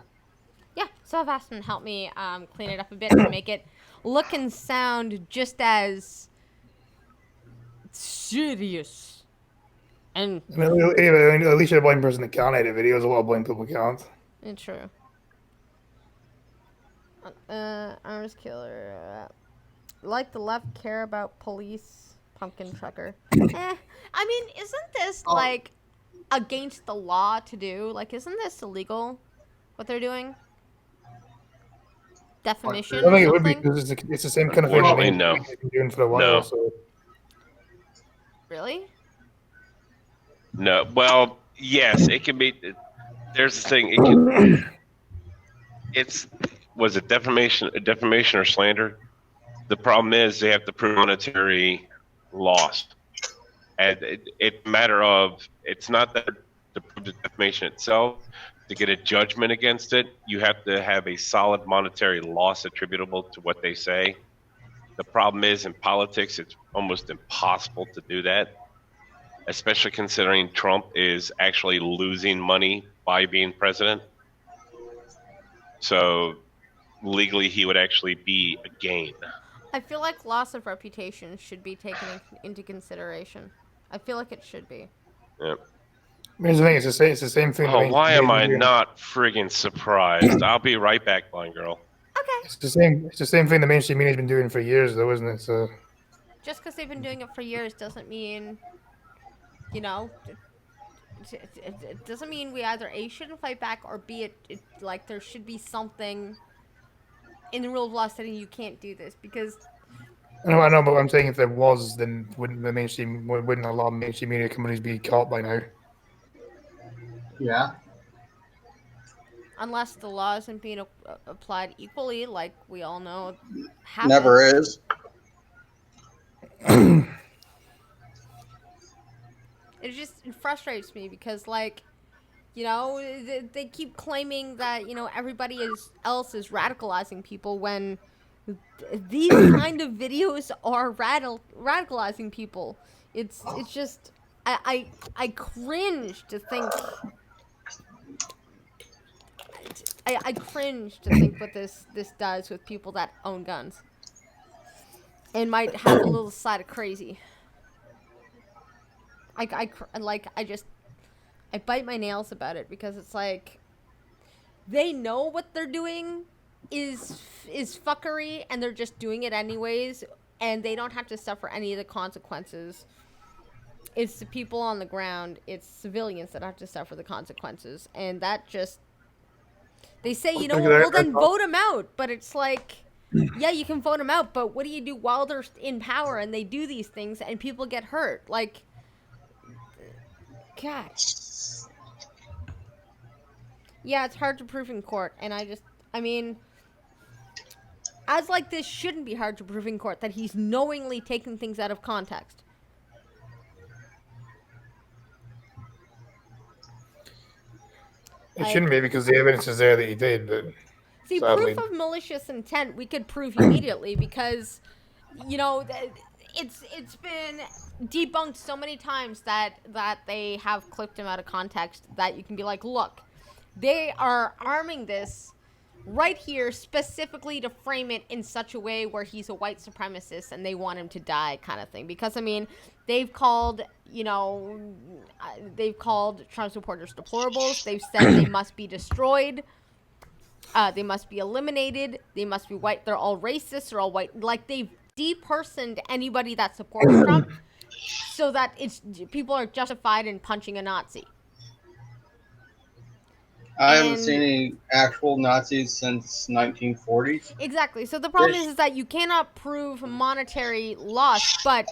Yeah, so I've asked him to help me clean it up a bit and make it look and sound just as serious. And I mean, at least you're a blind person that can't edit videos. A lot of blind people can't. true. Arms killer. Like the left care about police pumpkin trucker. I mean, isn't this like against the law to do? Like, isn't this illegal? What they're doing? Defamation I don't or think it would be something? because it's the same kind of thing Unfortunately, that no. they've been doing for a while. No. So. Really? No, well, yes, it can be. There's the thing. It can. Was it defamation or slander? The problem is they have to prove monetary loss, and it's a matter of it's not that to prove the defamation itself. To get a judgment against it, you have to have a solid monetary loss attributable to what they say. The problem is in politics, it's almost impossible to do that, especially considering Trump is actually losing money by being president. So legally, he would actually be a gain. I feel like loss of reputation should be taken into consideration. I feel like it should be. Yeah. Here's the thing: it's the same thing. Oh, why am I not friggin' surprised? I'll be right back, blind girl. Okay. It's the same thing the mainstream media's been doing for years, though, isn't it? So. Just because they've been doing it for years doesn't mean, you know, it doesn't mean we either A, shouldn't fight back, or B, like there should be something in the rule of law stating you can't do this, because... I know, but I'm saying if there was, then wouldn't a lot of mainstream media companies be caught by now? Yeah. Unless the law isn't being applied equally, like we all know happens. Never is. It frustrates me because, like, you know, they keep claiming that, you know, everybody else is radicalizing people when these kind of videos are radicalizing people. It's just I cringe to think. I cringe to think what this does with people that own guns and might have a little side of crazy. I bite my nails about it because it's like they know what they're doing is fuckery and they're just doing it anyways, and they don't have to suffer any of the consequences. It's the people on the ground, it's civilians that have to suffer the consequences, and that just... They say, you know, well then vote them out, but it's like, yeah, you can vote them out, but what do you do while they're in power and they do these things and people get hurt? Like, God. Yeah, it's hard to prove in court, and I mean, as like this shouldn't be hard to prove in court that he's knowingly taking things out of context. It shouldn't be because the evidence is there that he did, but... See, sadly. proof of malicious intent we could prove immediately because, you know, it's been debunked so many times that they have clipped him out of context that you can be like, look, they are arming this right here specifically to frame it in such a way where he's a white supremacist and they want him to die kind of thing. Because, I mean, they've called Trump supporters deplorables. They've said they must be destroyed. They must be eliminated. They must be white. They're all racist. They're all white. Like, they've depersoned anybody that supports Trump so that people are justified in punching a Nazi. I haven't seen any actual Nazis since 1940s. Exactly. So the problem is that you cannot prove monetary loss, but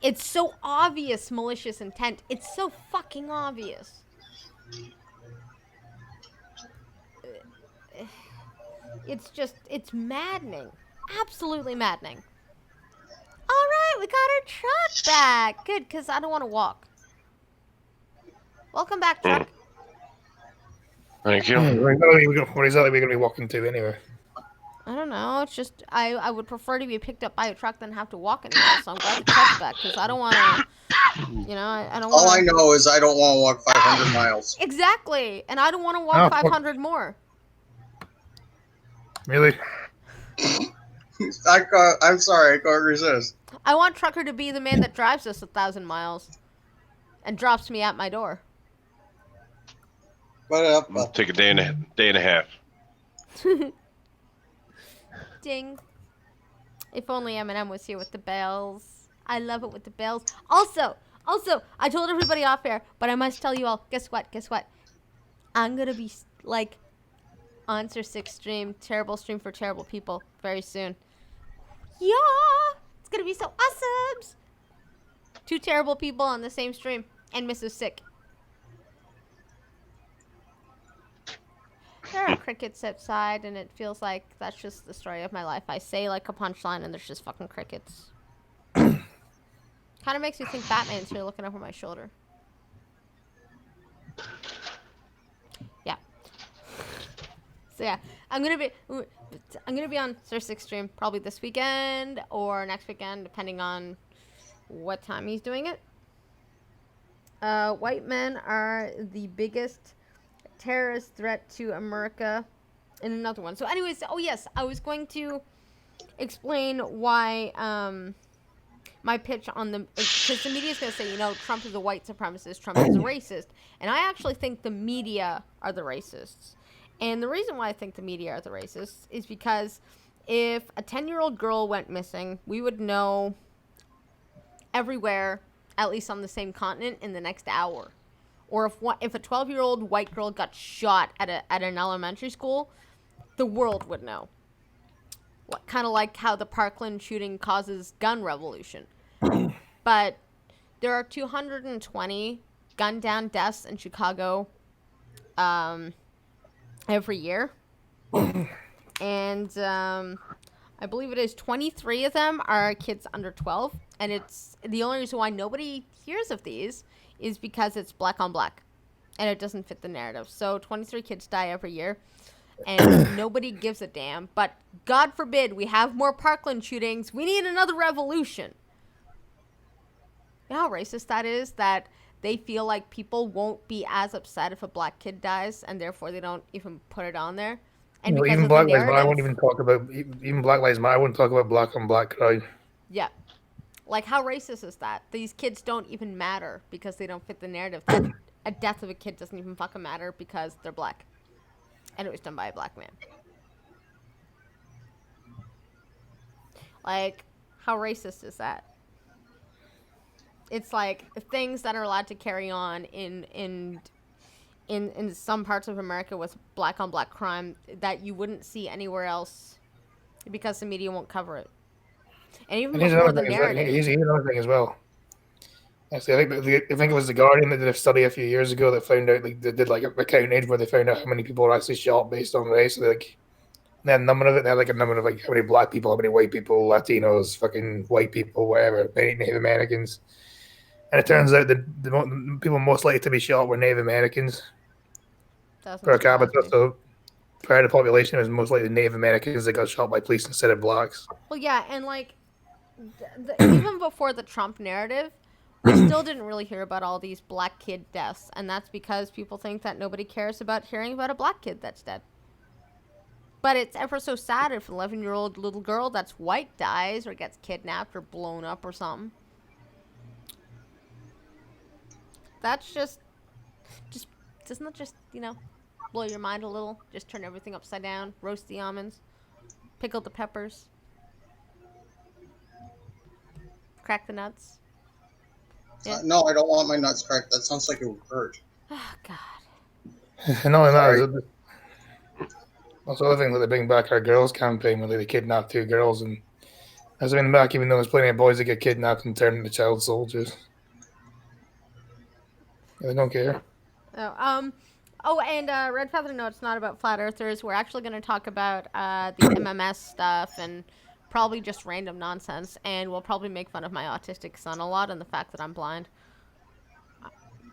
it's so obvious malicious intent. It's so fucking obvious. It's maddening. Absolutely maddening. All right, we got our truck back. Good, because I don't want to walk. Welcome back, truck. Thank you. What exactly are we going to be walking to anyway? I don't know. It's just I would prefer to be picked up by a truck than have to walk anywhere. So I'm glad the truck's back because I don't want to, you know, I don't want. All I know is I don't want to walk 500 miles. Exactly, and I don't want to walk 500 more. Really? I'm sorry, I can't resist. I want Trucker to be the man that drives us 1,000 miles and drops me at my door. It'll take a day and a half. Ding. If only M&M was here with the bells. I love it with the bells. Also, I told everybody off air, but I must tell you all, guess what? I'm going to be, like, on Sir 6 stream, terrible stream for terrible people, very soon. Yeah! It's going to be so awesome! 2 terrible people on the same stream, and Mrs. Sick. There are crickets outside, and it feels like that's just the story of my life. I say like a punchline, and there's just fucking crickets. Kind of makes me think Batman's here looking over my shoulder. Yeah. So yeah, I'm gonna be on Sir 6 stream probably this weekend or next weekend, depending on what time he's doing it. White men are the biggest terrorist threat to America, and another one. So anyways, oh yes, I was going to explain why my pitch on the, because the media is going to say, you know, Trump is a white supremacist, Trump is a racist, and I actually think the media are the racists. And the reason why I think the media are the racists is because if a 10-year-old girl went missing, we would know everywhere, at least on the same continent, in the next hour. Or if a 12-year-old white girl got shot at an elementary school, the world would know. Kind of like how the Parkland shooting causes gun revolution. But there are 220 gunned down deaths in Chicago every year. And I believe it is 23 of them are kids under 12. And it's the only reason why nobody hears of these is because it's black on black. And it doesn't fit the narrative. So 23 kids die every year. And nobody gives a damn. But God forbid we have more Parkland shootings. We need another revolution. You know how racist that is? That they feel like people won't be as upset if a black kid dies, and therefore they don't even put it on there. And well, because even of Black the Lives Matter, I narrative, won't even talk about, even Black Lives Matter, I wouldn't talk about black on black crime. yeah. Like, how racist is that? These kids don't even matter because they don't fit the narrative. That a death of a kid doesn't even fucking matter because they're black. And it was done by a black man. Like, how racist is that? It's like things that are allowed to carry on in some parts of America with black on black crime that you wouldn't see anywhere else because the media won't cover it. And even before the narrative. Here's another thing as well. Actually, I think it was The Guardian that did a study a few years ago that found out, like, they did like a countage where they found out how many people were actually shot based on race. So they had a number of it. They had like a number of like how many black people, how many white people, Latinos, fucking white people, whatever, Native Americans. And it turns out that the people most likely to be shot were Native Americans per capita. So part of the population was most likely Native Americans that got shot by police instead of blacks. Well, yeah, and like even before the Trump narrative, we still didn't really hear about all these black kid deaths, and that's because people think that nobody cares about hearing about a black kid that's dead. But it's ever so sad if an 11-year-old little girl that's white dies or gets kidnapped or blown up or something. That's just doesn't that just, blow your mind a little? Just turn everything upside down, roast the almonds, pickle the peppers, crack the nuts. Yeah. No, I don't want my nuts cracked. That sounds like it would hurt. Oh, God. And not only that, that's the other thing that they bring back our girls campaign where they kidnap 2 girls, and as I mean back, even though there's plenty of boys that get kidnapped and turned into child soldiers. They don't care. And Red Feather, no, it's not about flat earthers. We're actually going to talk about the M&Ms stuff and probably just random nonsense, and we'll probably make fun of my autistic son a lot and the fact that I'm blind.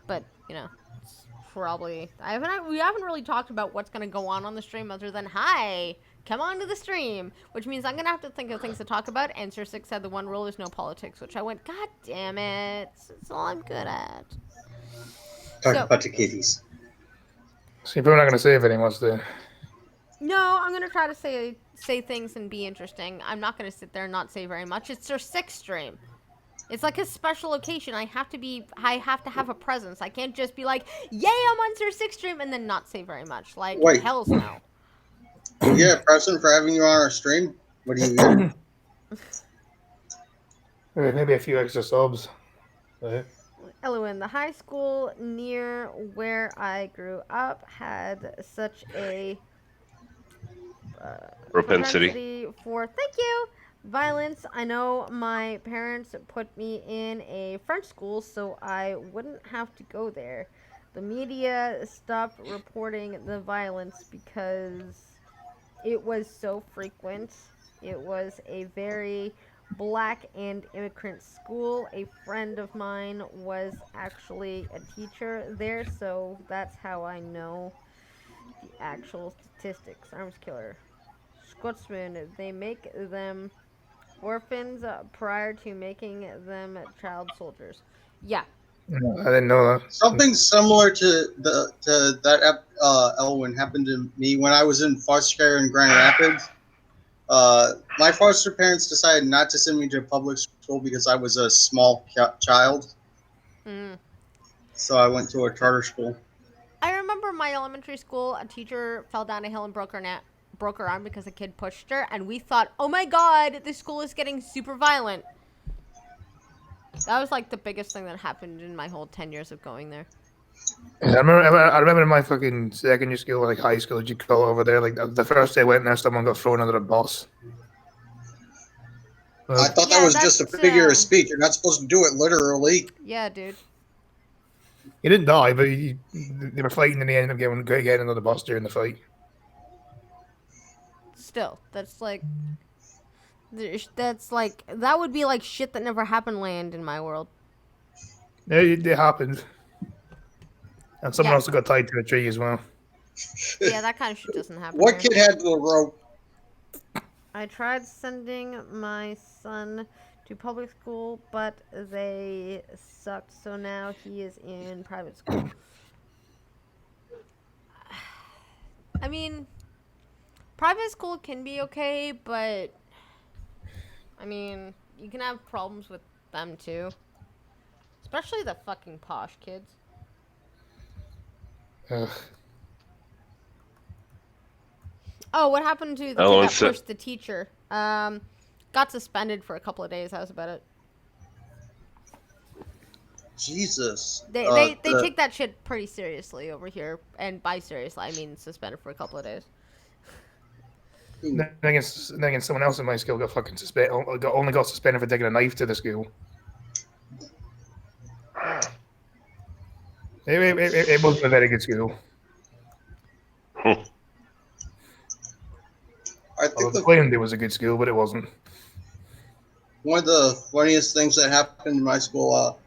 But, it's probably... We haven't really talked about what's going to go on the stream other than, hi, come on to the stream, which means I'm going to have to think of things to talk about, and Sir Six said the one rule is no politics, which I went, God damn it, it's all I'm good at. Talk about the kitties. So you're probably not going to save anything, what's the... No, I'm going to try to say things and be interesting. I'm not going to sit there and not say very much. It's Sir Six stream. It's like a special occasion. I have to have a presence. I can't just be like, yay, I'm on Sir Six stream, and then not say very much. Like, Wait. Hell's no. You get a present for having you on our stream? What do you get? Maybe a few extra subs. Right? Eloin, the high school near where I grew up had such a propensity for, thank you, violence. I know my parents put me in a French school so I wouldn't have to go there. The media stopped reporting the violence because it was so frequent. It was a very black and immigrant school. A friend of mine was actually a teacher there, so that's how I know the actual statistics. Arms killer. Scotsman, they make them orphans prior to making them child soldiers. Yeah. I didn't know that. Something similar to that Elwin happened to me when I was in foster care in Grand Rapids. My foster parents decided not to send me to public school because I was a small child. So I went to a charter school. I remember my elementary school, a teacher fell down a hill and broke her arm because a kid pushed her, and we thought, oh my god, this school is getting super violent. That was like the biggest thing that happened in my whole 10 years of going there. I remember in my fucking secondary school, like high school, you go over there, like the first day I went there, someone got thrown under a bus. I thought that was just a figure of speech. You're not supposed to do it literally. Yeah, dude. He didn't die, but they were fighting and they ended up getting under the bus during the fight. Still, that's like, that would be like shit that never happened land in my world. Yeah, it happened. And someone also got tied to a tree as well. Yeah, that kind of shit doesn't happen. What kid had the rope? I tried sending my son to public school, but they sucked, so now he is in private school. I mean, private school can be okay, but I mean, you can have problems with them too. Especially the fucking posh kids. Ugh. Oh, what happened to the kid that pushed the teacher? Got suspended for a couple of days. That was about it. Jesus. They take that shit pretty seriously over here, and by seriously I mean suspended for a couple of days. Then again, someone else in my school got fucking suspended. Only got suspended for taking a knife to the school. It wasn't a very good school. I think the claimed it was a good school, but it wasn't. One of the funniest things that happened in my school,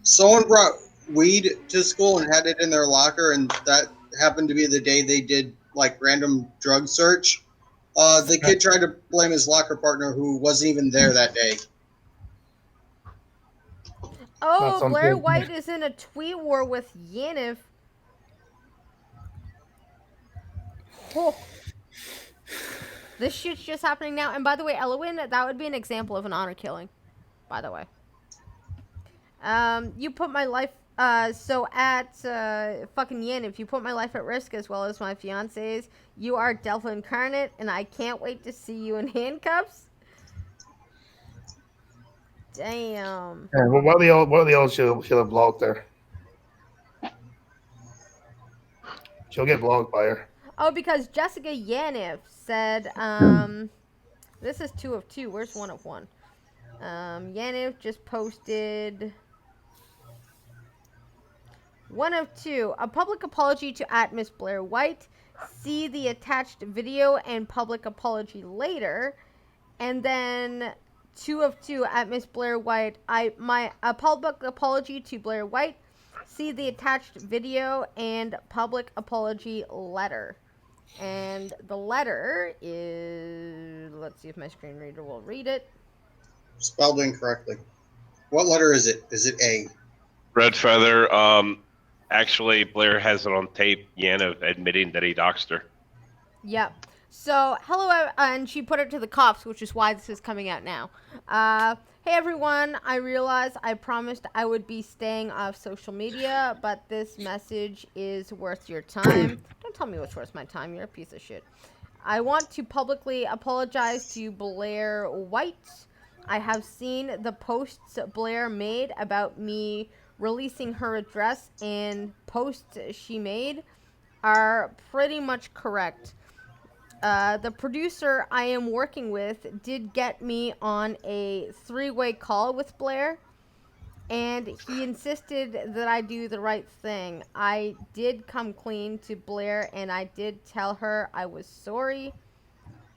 someone brought weed to school and had it in their locker, and that happened to be the day they did like random drug search. The kid tried to blame his locker partner who wasn't even there that day. Oh, That's Blair unfair. White is in a tweet war with Yaniv. Oh. This shit's just happening now. And by the way, Elowen, that would be an example of an honor killing. By the way. You put my life, so at, fucking Yaniv, you put my life at risk as well as my fiance's. You are Devil incarnate, and I can't wait to see you in handcuffs. Damn. Yeah, well, what are the old she'll have blocked there? She'll get blocked by her. Oh, because Jessica Yaniv said, this is 2 of 2. Where's 1 of 1? Yaniv just posted 1 of 2. A public apology to @Miss Blair White. See the attached video and public apology later. And then 2 of 2 @Miss Blair White. A public apology to Blair White. See the attached video and public apology letter. And the letter is, let's see if my screen reader will read it. Spelled incorrectly. What letter is it? Is it A? Red Feather. Actually, Blair has it on tape. Yaniv admitting that he doxed her. Yep. So, hello, and she put it to the cops, which is why this is coming out now. Hey everyone, I realized I promised I would be staying off social media, but this message is worth your time. Don't tell me what's worth my time, you're a piece of shit. I want to publicly apologize to Blair White. I have seen the posts Blair made about me releasing her address, and posts she made are pretty much correct. The producer I am working with did get me on a 3-way call with Blair, and he insisted that I do the right thing. I did come clean to Blair, and I did tell her I was sorry.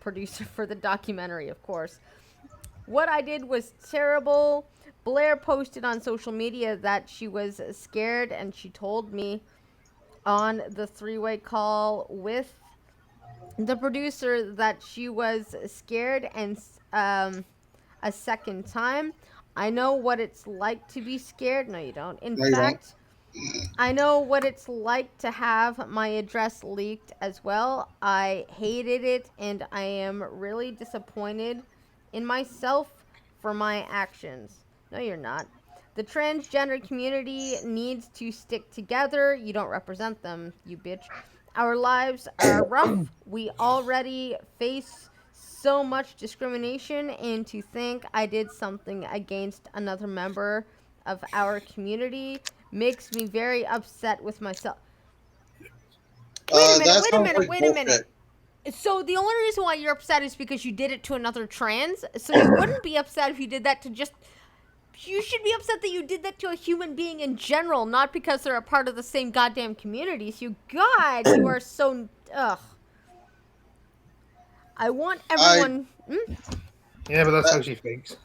Producer for the documentary, of course. What I did was terrible. Blair posted on social media that she was scared, and she told me on the 3-way call with the producer that she was scared, and a second time. I know what it's like to be scared. No, you don't. In fact, I know what it's like to have my address leaked as well. I hated it, and I am really disappointed in myself for my actions. No, you're not. The transgender community needs to stick together. You don't represent them, you bitch. Our lives are rough. We already face so much discrimination, and to think I did something against another member of our community makes me very upset with myself. Wait a minute. So the only reason why you're upset is because you did it to another trans? So you wouldn't be upset if you did that to just... You should be upset that you did that to a human being in general, not because they're a part of the same goddamn communities. You are so... Ugh. I want everyone... Yeah, but that's how she thinks.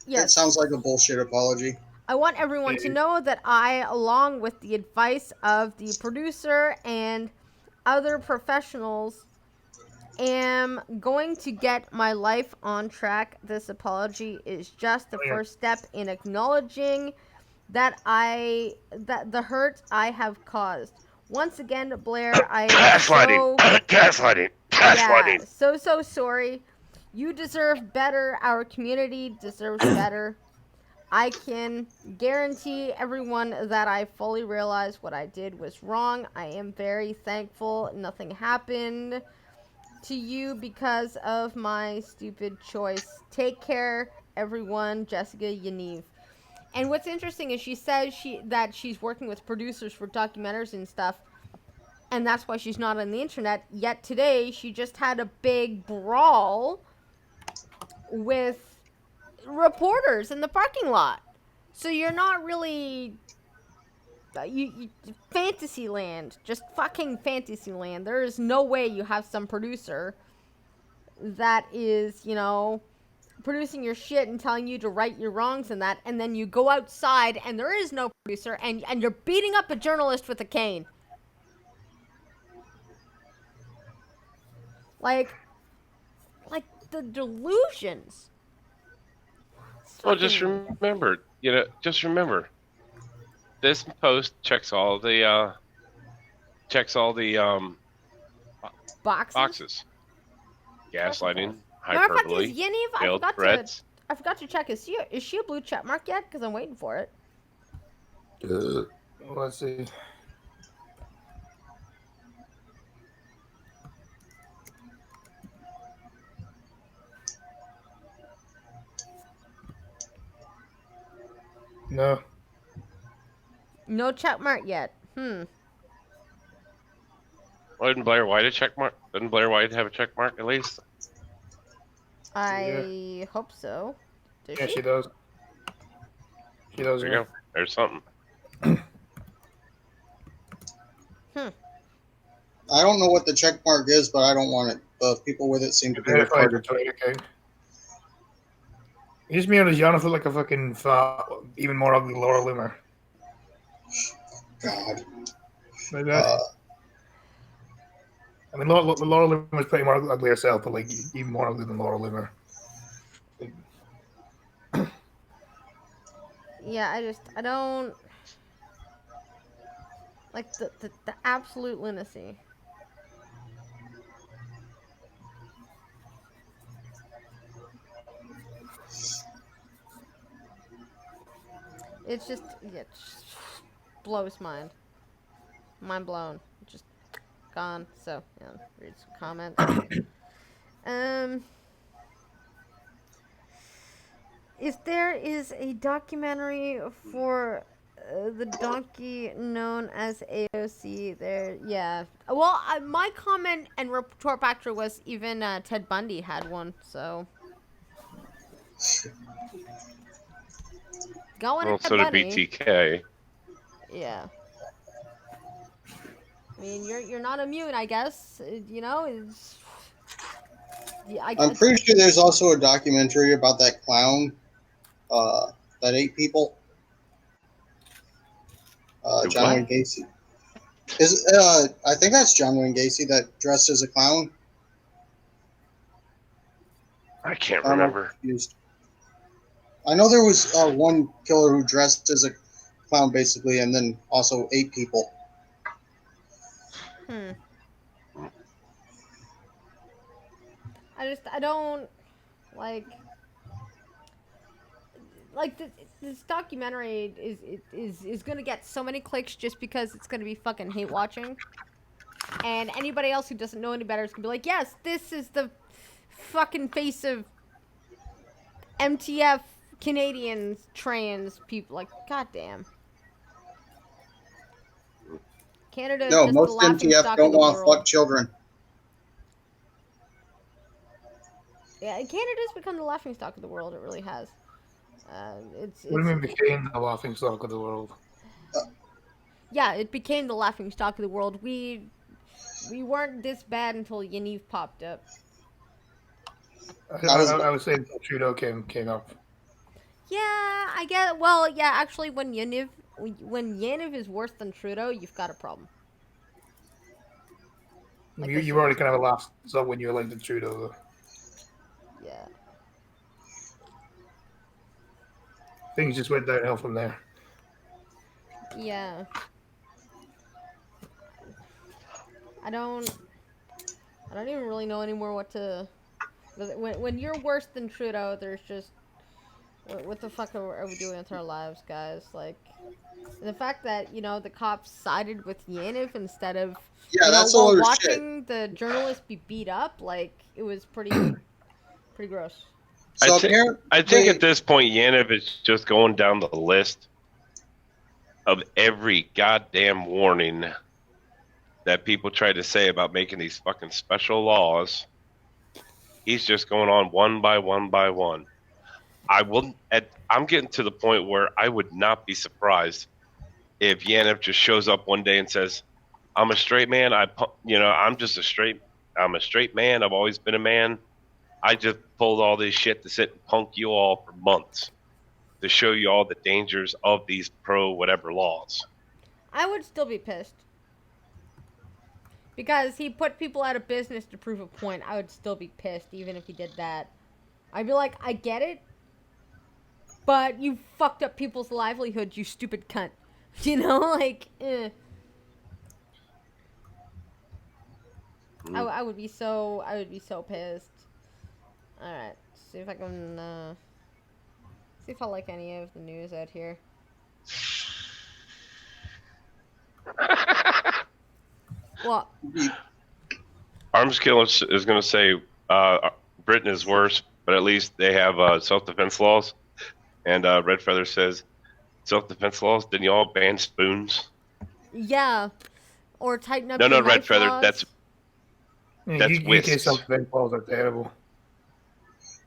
Yes. It sounds like a bullshit apology. I want everyone to know that I, along with the advice of the producer and other professionals, am going to get my life on track. This apology is just the first step in acknowledging that the hurt I have caused. Once again, Blair, I am gaslighting. So sorry. You deserve better. Our community deserves better. I can guarantee everyone that I fully realize what I did was wrong. I am very thankful nothing happened to you because of my stupid choice. Take care, everyone. Jessica Yaniv. And what's interesting is she says that she's working with producers for documentaries and stuff, and that's why she's not on the internet. Yet today, she just had a big brawl with reporters in the parking lot. So you're not really... You Fantasyland, just fucking Fantasyland. There is no way you have some producer that is, producing your shit and telling you to right your wrongs and that, and then you go outside and there is no producer, and you're beating up a journalist with a cane. Like the delusions. It's Well, just fucking remember, just remember, this post checks all the boxes. boxes: Course it does. gaslighting, Matter of fact, is hyperbole, Yaniv? failed threats. I forgot to check. Is she a blue check mark yet? Because I'm waiting for it. Let's see. No. No check mark yet. Well, didn't Blair White a check mark? Didn't Blair White have a check mark at least? I hope so. Does Yeah, she? she does. She does. There you go. There's something. I don't know what the check mark is, but I don't want it. But people with it seem to be Verified retarded. Twitter account. You just made his Yana look like a fucking fat, even more ugly Laura Loomer. God. Like that. I mean, Laura Loomer's pretty more ugly herself, but like even more ugly than Laura Loomer. Yeah, I don't like the absolute lunacy. It's just, yeah, it just blows mind. Mind blown. Just gone. So, yeah, read some comments. If there is a documentary for the donkey known as AOC, there, yeah. Well, my comment and retort back to her was even Ted Bundy had one, so. Going Well, at so did Bundy. BTK. Yeah. I mean, you're not immune, I guess. You know, it's. Yeah, I'm pretty sure there's also a documentary about that clown that ate people. John Wayne Gacy. I think that's John Wayne Gacy that dressed as a clown. I can't remember. I know there was one killer who dressed as a clown, basically, and then also ate people. I don't like this documentary is gonna get so many clicks just because it's gonna be fucking hate watching, and anybody else who doesn't know any better is gonna be like, yes, this is the fucking face of MTF Canadians trans people. Like, goddamn. Canada is No, just most the laughing MTF stock don't of the want to world. fuck children. Yeah, Canada's become the laughing stock of the world. It really has. It's What do you mean became the laughing stock of the world? Yeah, it became the laughing stock of the world. We weren't this bad until Yaniv popped up. I would say Trudeau came up. Yeah, I get. Well, yeah, actually, when Yaniv is worse than Trudeau, you've got a problem. Like You already kind of laughed up when you elected Trudeau, though. Yeah. Things just went downhill from there. Yeah. I don't even really know anymore what to. When you're worse than Trudeau, there's just what the fuck are we doing with our lives, guys? Like, the fact that the cops sided with Yaniv instead of while watching the journalist be beat up, like it was pretty gross. So I think at this point, Yaniv is just going down the list of every goddamn warning that people try to say about making these fucking special laws. He's just going on one by one by one. I'm getting to the point where I would not be surprised if Yaniv just shows up one day and says, "I'm a straight man. I'm just I'm a straight man. I've always been a man. I just pulled all this shit to sit and punk you all for months to show you all the dangers of these pro whatever laws." I would still be pissed. Because he put people out of business to prove a point. I would still be pissed even if he did that. I'd be like, I get it, but you fucked up people's livelihoods, you stupid cunt. You know, like, I would be so pissed. All right, see if I can see if I like any of the news out here. What? Armskill is going to say Britain is worse, but at least they have self-defense laws. And Red Feather says, self-defense laws? Didn't you all ban spoons? Yeah, or tighten up. No, your Red knife Feather. laws. That's UK whisks. self-defense laws are terrible.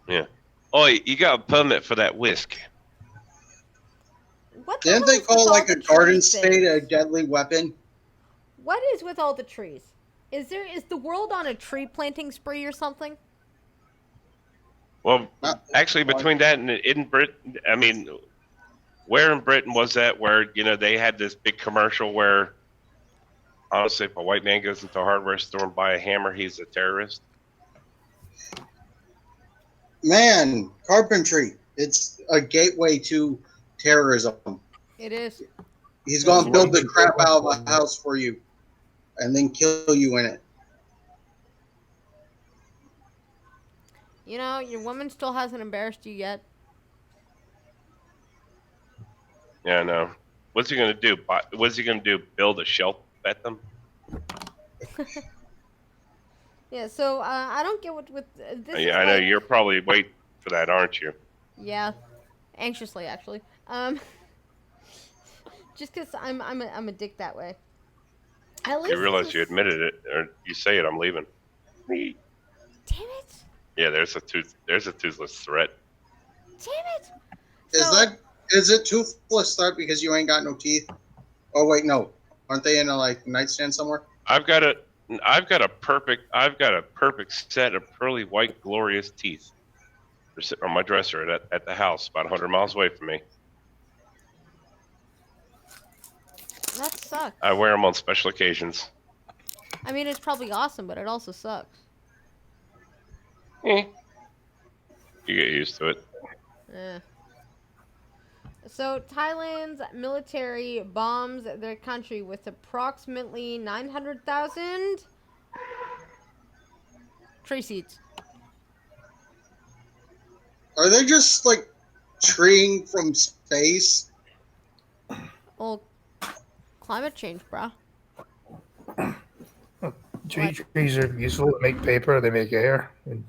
Yeah. Oh, you got a permit for that whisk. What the Didn't hell they is call with all like the a garden trees spade things? a deadly weapon? What is with all the trees? Is the world on a tree planting spree or something? Well, actually, between that and in Britain, I mean, where in Britain was that where, they had this big commercial where, honestly, if a white man goes into a hardware store and buy a hammer, he's a terrorist? Man, carpentry. It's a gateway to terrorism. It is. He's going to build the crap out of a house for you and then kill you in it. You know, your woman still hasn't embarrassed you yet. Yeah, I know. What's he going to do? What's he going to do? Build a shelf at them? Yeah, so I don't get what with this. Yeah, I know. You're probably waiting for that, aren't you? Yeah, anxiously actually. Just because I'm a dick that way. At least You realize you admitted it, or you say it. I'm leaving. Damn it! Yeah, there's a toothless threat. Damn it! Is it toothless threat because you ain't got no teeth? Oh wait, no. Aren't they in a nightstand somewhere? I've got a perfect set of pearly white glorious teeth. They're sitting on my dresser at the house, about 100 miles away from me. That sucks. I wear them on special occasions. I mean, it's probably awesome, but it also sucks. You get used to it. Yeah. So, Thailand's military bombs their country with approximately 900,000 tree seeds. Are they just treeing from space? Well, climate change, bro. Trees are useful. They make paper. They make air and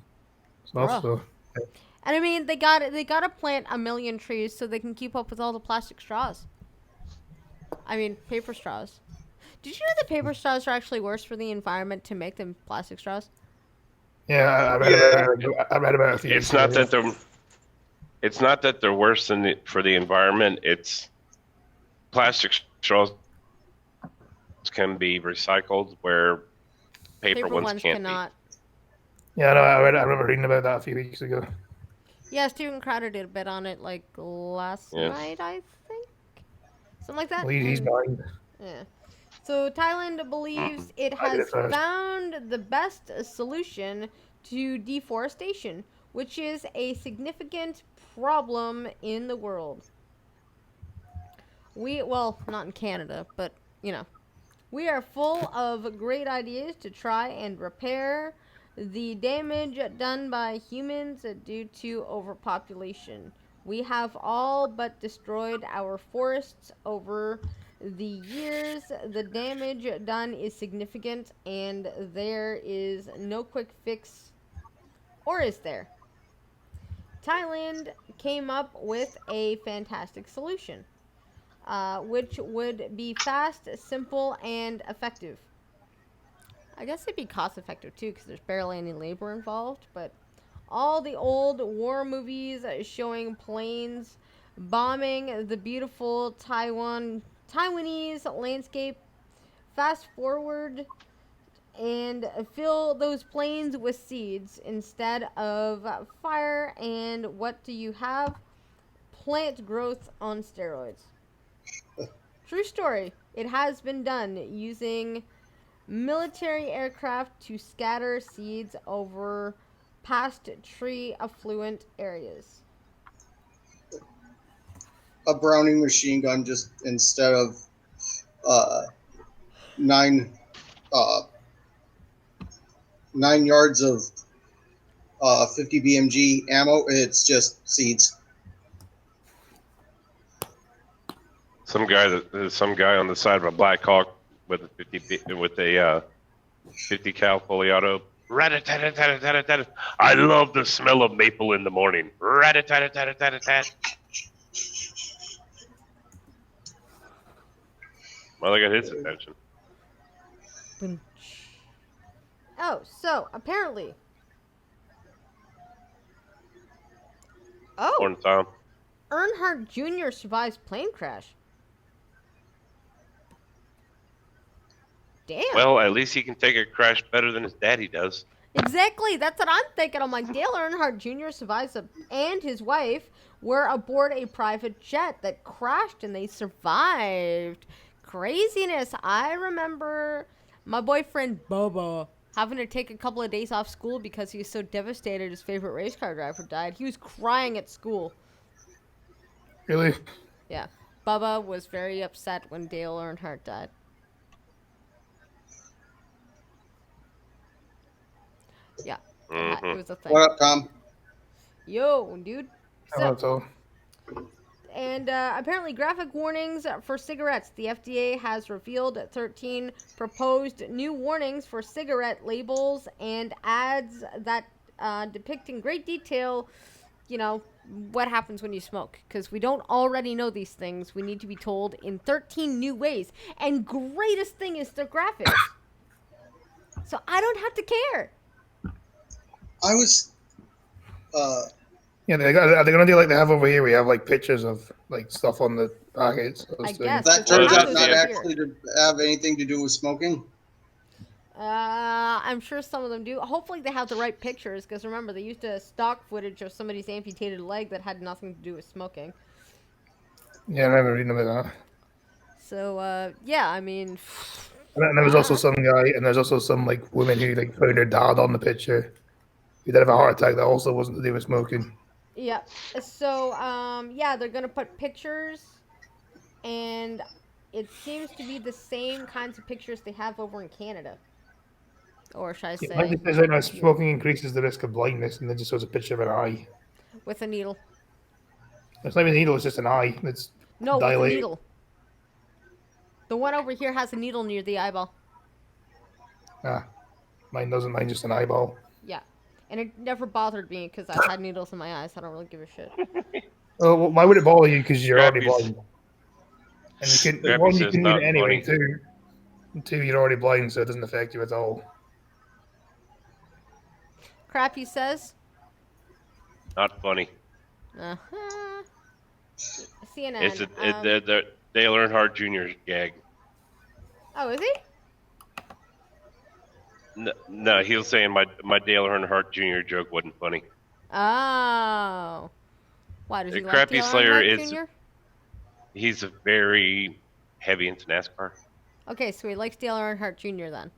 stuff. So. And I mean, they gotta plant 1 million trees so they can keep up with all the plastic straws. I mean, paper straws. Did you know that paper straws are actually worse for the environment to make than plastic straws? Yeah, I read about it. It's not that they're worse for the environment. It's plastic straws can be recycled where paper ones can't cannot. Be. Yeah, no, I remember reading about that a few weeks ago. Yeah, Steven Crowder did a bit on it last night, I think. Something like that. Well, he's blind. Yeah. So Thailand believes it has found the best solution to deforestation, which is a significant problem in the world. Well, not in Canada, but, we are full of great ideas to try and repair the damage done by humans due to overpopulation. We have all but destroyed our forests over the years. The damage done is significant, and there is no quick fix. Or is there? Thailand came up with a fantastic solution, which would be fast, simple, and effective. I guess it'd be cost effective too, because there's barely any labor involved. But all the old war movies showing planes bombing the beautiful Taiwanese landscape, fast forward and fill those planes with seeds instead of fire. And what do you have? Plant growth on steroids. True story. It has been done using military aircraft to scatter seeds over past tree affluent areas. A Browning machine gun, just instead of uh, 9 uh, 9 yards of 50 BMG ammo, it's just seeds. Some guy on the side of a Black Hawk with a 50 cal fully auto. Rat-a-tat-a-tat-a-tat-a-tat. I love the smell of maple in the morning. Rat-a-tat-a-tat-a-tat-a-tat. Well, I got his attention. Oh, so apparently. Oh, Morning, Tom. Earnhardt Jr. survives plane crash. Damn. Well, at least he can take a crash better than his daddy does. Exactly. That's what I'm thinking. I'm like, Dale Earnhardt Jr. survives and his wife were aboard a private jet that crashed and they survived. Craziness. I remember my boyfriend Bubba having to take a couple of days off school because he was so devastated his favorite race car driver died. He was crying at school. Really? Yeah. Bubba was very upset when Dale Earnhardt died. Yeah. Mm-hmm. It was a thing. What up, Tom? Yo, dude. That's all. And apparently graphic warnings for cigarettes. The FDA has revealed 13 proposed new warnings for cigarette labels and ads that depict in great detail, you know, what happens when you smoke. Because we don't already know these things. We need to be told in 13 new ways. And greatest thing is the graphics. So I don't have to care. I was. Yeah, are they gonna do like they have over here? We have like pictures of like stuff on the packets. I guess. That turns out not actually to have anything to do with smoking. I'm sure some of them do. Hopefully they have the right pictures, because remember, they used a stock footage of somebody's amputated leg that had nothing to do with smoking. Yeah, I remember reading about that. So, yeah, I mean... And there was also some guy, and there's also some like woman who like found her dad on the picture. He did have a heart attack that also wasn't to do with smoking. Yeah. So, yeah, they're gonna put pictures, and it seems to be the same kinds of pictures they have over in Canada. Or should I say... Like it says, that smoking increases the risk of blindness, and then just shows a picture of an eye. With a needle. It's not even a needle, it's just an eye. It's No, dilated. with a needle. The one over here has a needle near the eyeball. Ah, mine doesn't. Mine just an eyeball. Yeah. And it never bothered me because I've had needles in my eyes. I don't really give a shit. Oh, well, why would it bother you? Because you're already Scrappy's- blind. And you can, Scrappy one, you says can not read it anyway. funny. Two, you're already blind, so it doesn't affect you at all. Crappy says. Not funny. Uh-huh. CNN. It's the Dale Earnhardt Jr.'s gag. Oh, is he? No, he was saying my Dale Earnhardt Jr. joke wasn't funny. Oh. Why, does he The like Crappy Dale Slayer Earnhardt is- Jr.? He's a very heavy into NASCAR. Okay, so he likes Dale Earnhardt Jr. then.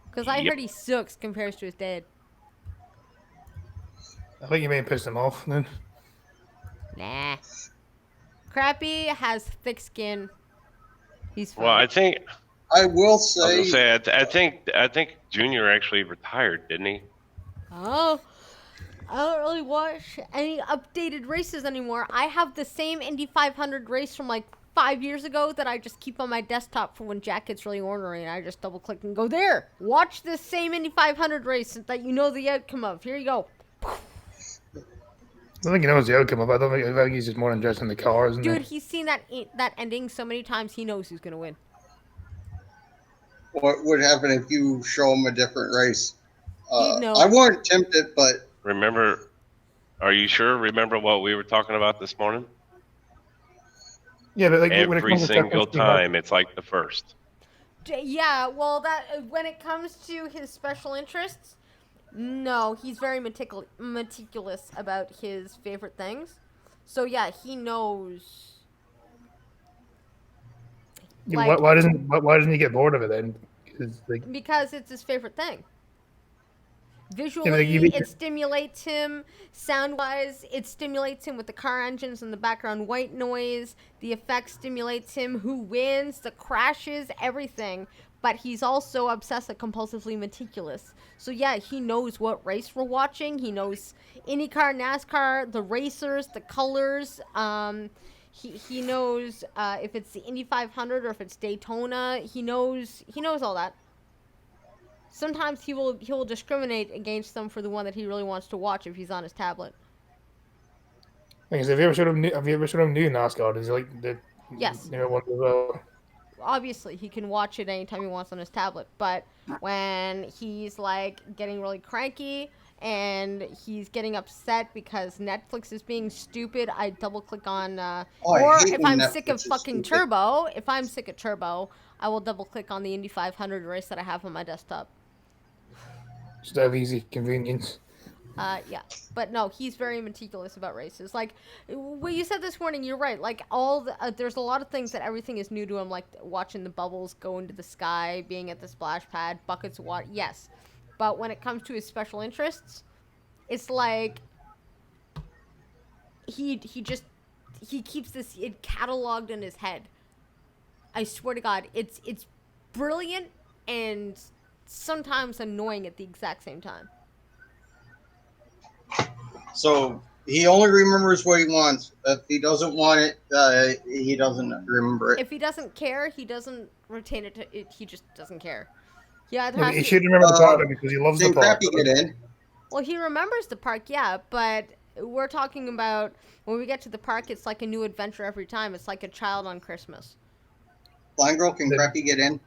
Because I Yep. heard he sucks compared to his dad. I think you may have pissed him off then. Nah. Crappy has thick skin. He's fine. Well, I think I will I was say, gonna say I think Junior actually retired, didn't he? Oh, I don't really watch any updated races anymore. I have the same Indy 500 race from like 5 years ago that I just keep on my desktop for when Jack gets really ornery, and I just double click and go, there, watch this same Indy 500 race that you know the outcome of. Here you go. I don't think he knows the outcome of it. I think he's just more interested in the car, isn't Dude, he? he's seen that ending so many times, he knows who's going to win. what would happen if you show him a different race? He'd know. I wouldn't tempt it, but Remember? Are you sure? Remember what we were talking about this morning? Yeah, but like when it Every comes to single second speed, time, it's like the first. Yeah, well, that when it comes to his special interests, no, he's very meticulous about his favorite things. So yeah, he knows. Yeah, Like, why doesn't he get bored of it then? 'Cause, like, because it's his favorite thing. yeah, Visually, it stimulates him. Sound-wise, it stimulates him with the car engines and the background white noise. The effect stimulates him. Who wins? The crashes, everything. But he's also obsessive, compulsively meticulous. So yeah, he knows what race we're watching. He knows IndyCar, NASCAR, the racers, the colors. He knows if it's the Indy 500 or if it's Daytona. He knows all that. Sometimes he will discriminate against them for the one that he really wants to watch if he's on his tablet. have you ever showed him new NASCAR? Does he like the Yes. new one as well? Obviously, he can watch it anytime he wants on his tablet. But when he's like getting really cranky and he's getting upset because Netflix is being stupid, I double click on. Or if I'm sick of fucking Turbo, if I'm sick of Turbo, I will double click on the Indy 500 race that I have on my desktop. Just have easy convenience. Yeah, but no, he's very meticulous about races. Like, what you said this morning, you're right. Like, there's a lot of things that everything is new to him, like watching the bubbles go into the sky, being at the splash pad, buckets of water. Yes, but when it comes to his special interests, it's like he keeps this it cataloged in his head. I swear to God, it's brilliant and sometimes annoying at the exact same time. So he only remembers what he wants. If he doesn't want it, he doesn't remember it. If he doesn't care, he doesn't retain it. He just doesn't care. Yeah, he should remember the park because he loves the park. Get in. Well, he remembers the park, yeah, but we're talking about when we get to the park, it's like a new adventure every time. It's like a child on Christmas. Blind girl, can Crappy get in?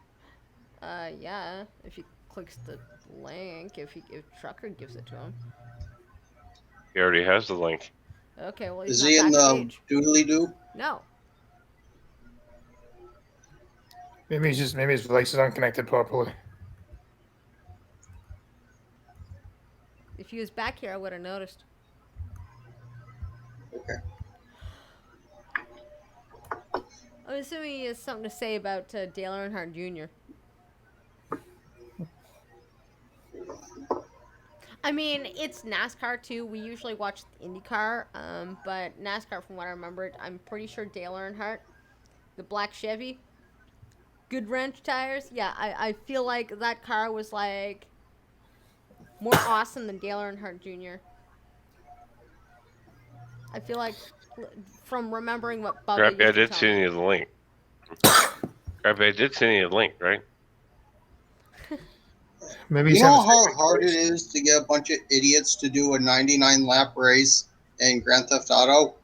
Yeah, if he clicks the link, if Trucker gives it to him. He already has the link. Okay, well, he's Is he in the backstage. doodly doo? No. Maybe his device is unconnected properly. If he was back here, I would have noticed. Okay. I'm assuming he has something to say about Dale Earnhardt Jr. I mean, it's NASCAR too. We usually watch IndyCar, but NASCAR, from what I remember, I'm pretty sure Dale Earnhardt, the black Chevy, good wrench tires. Yeah, I feel like that car was like more awesome than Dale Earnhardt Jr. I feel like from remembering what Bubba Crappy, I used to did tell send me. you the link. Crappy, I did send you the link, right? Maybe You know how hard it is to get a bunch of idiots to do a 99 lap race in Grand Theft Auto?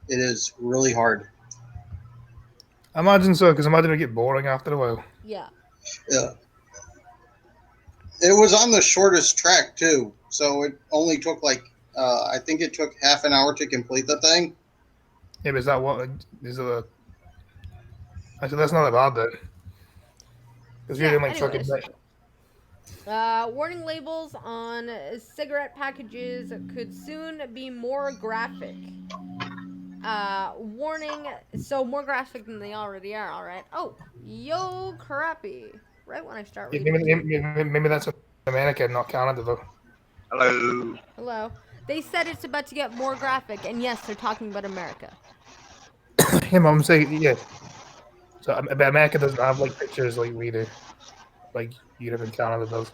It is really hard. I imagine so, because I imagine it get boring after a while. Yeah. Yeah. It was on the shortest track too, so it only took I think it took half an hour to complete the thing. Yeah, but is that what? Is it a? Actually, that's not that bad then. Because you're doing like fucking. Warning labels on cigarette packages could soon be more graphic. Warning, so more graphic than they already are, alright. Oh, yo, crappy. Right when I start reading. Maybe that's America, not Canada, though. Hello. Hello. They said it's about to get more graphic, and yes, they're talking about America. Yeah, I'm saying, yeah. So, but America doesn't have like pictures like we do, like Europe and Canada does.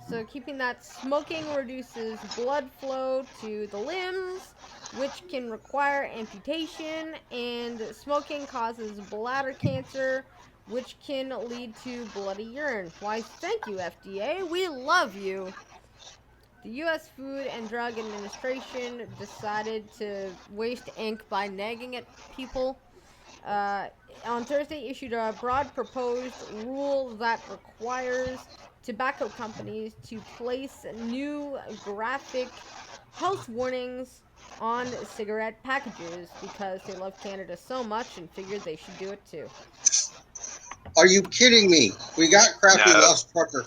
So keeping that, smoking reduces blood flow to the limbs, which can require amputation, and smoking causes bladder cancer, which can lead to bloody urine. Why, thank you, FDA. We love you. The U.S. Food and Drug Administration decided to waste ink by nagging at people. On Thursday, issued a broad proposed rule that requires tobacco companies to place new graphic health warnings on cigarette packages because they love Canada so much and figured they should do it too. Are you kidding me? We got Crappy Lost Trucker.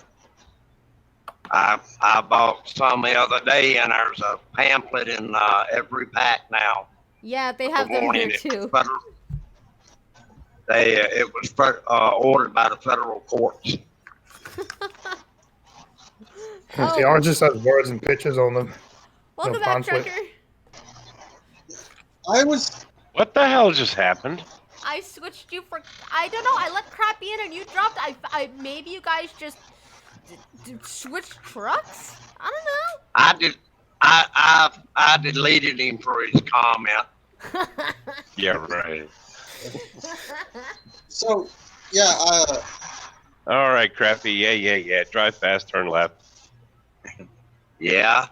I bought some the other day, and there's a pamphlet in every pack now. Yeah, they have them here too. It was ordered by the federal courts. Oh. The ours just has words and pictures on them. Welcome back, pamphlet. Trucker. What the hell just happened? I switched you for. I don't know. I let Crappy in and you dropped. I maybe you guys just switched trucks. I don't know. I did. I deleted him for his comment. Yeah, right. So, yeah, All right, Crappy. Yeah. Drive fast, turn left. Yeah,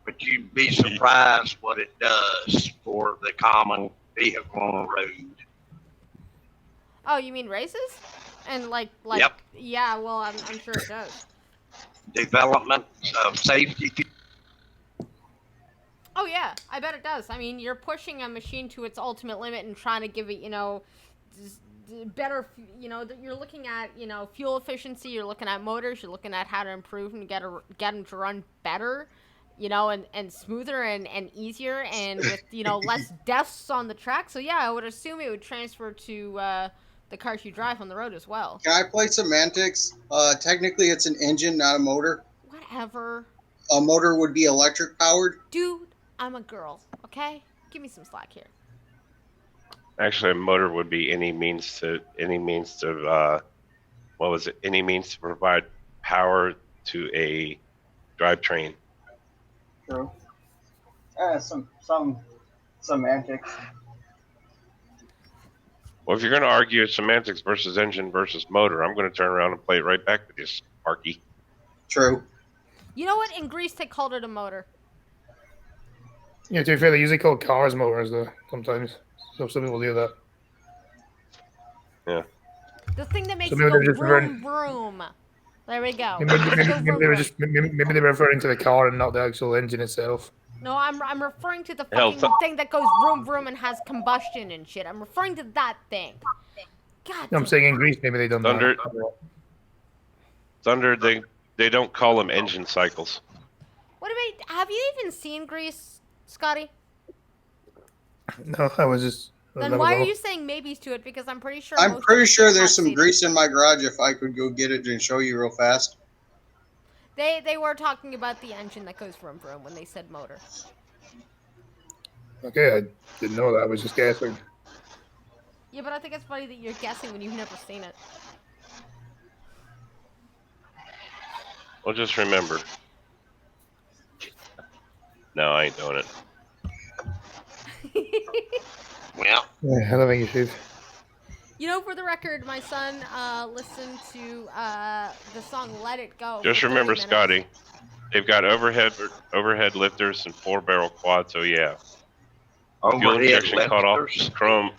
but you'd be surprised what it does for the common vehicle on the road. Oh, you mean races? And like. Yep. Yeah. Well, I'm sure it does. Development of safety. Oh yeah, I bet it does. I mean, you're pushing a machine to its ultimate limit and trying to give it, better. You're looking at, fuel efficiency. You're looking at motors. You're looking at how to improve and get them to run better, and smoother and easier and with less deaths on the track. So yeah, I would assume it would transfer to the cars you drive on the road as well. can I play semantics? Technically, it's an engine, not a motor. Whatever. A motor would be electric powered. Dude, I'm a girl. Okay, give me some slack here. Actually, a motor would be any means to provide power to a drivetrain. True. Some semantics. Well, if you're going to argue semantics versus engine versus motor, I'm going to turn around and play it right back with you, Sparky. True. You know what? In Greece, they called it a motor. Yeah, to be fair, they usually call cars motors, though, sometimes. So some people do that. Yeah. The thing that makes So it maybe go they're just vroom, vroom. There we go. Maybe Vroom, they're referring to the car and not the actual engine itself. No, I'm referring to the Hell, fucking thing that goes vroom, vroom and has combustion and shit. I'm referring to that thing. God I'm damn. saying in Greece, maybe they done Thunder, that. Thunder, they don't call them engine cycles. What about? Have you even seen Greece, Scotty? No, I was just. Then why are you saying maybes to it? Because I'm pretty sure. I'm pretty sure there's have some seen grease in my garage if I could go get it and show you real fast. They were talking about the engine that goes vroom vroom when they said motor. Okay, I didn't know that. I was just guessing. Yeah, but I think it's funny that you're guessing when you've never seen it. Well, just remember. No, I ain't doing it. Well, Yeah, I don't think you should. For the record, my son listened to the song "Let It Go." Just for 30 remember, minutes. Scotty, they've got overhead lifters and 4-barrel quad, so yeah. Fuel overhead injection cut off lifters. chrome.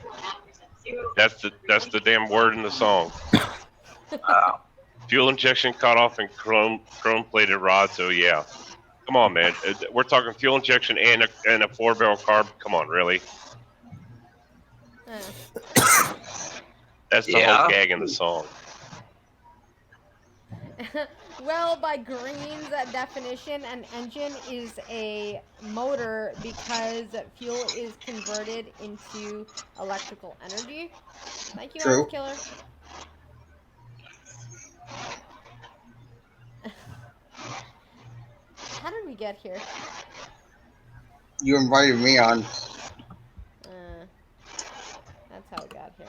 That's the damn word in the song. Fuel injection cut off and chrome plated rod, so yeah. Come on, man. We're talking fuel injection and a 4-barrel carb. Come on, really? That's the whole gag in the song. Well, by Green's definition, an engine is a motor because fuel is converted into electrical energy. Thank you, True. Arms Killer. How did we get here? You invited me on. That's how we got here.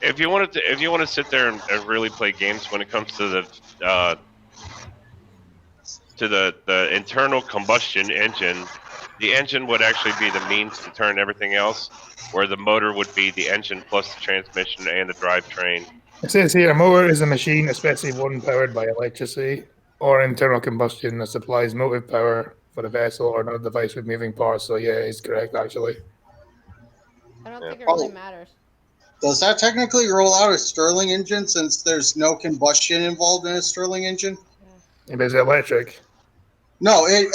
If you want to sit there and really play games when it comes to the internal combustion engine, the engine would actually be the means to turn everything else, where the motor would be the engine plus the transmission and the drivetrain. It says here, a motor is a machine, especially one powered by electricity or internal combustion that supplies motive power for the vessel or another device with moving parts. So yeah, it's correct, actually. I don't think it really matters. Does that technically roll out a Stirling engine since there's no combustion involved in a Stirling engine? Maybe it's electric. No, it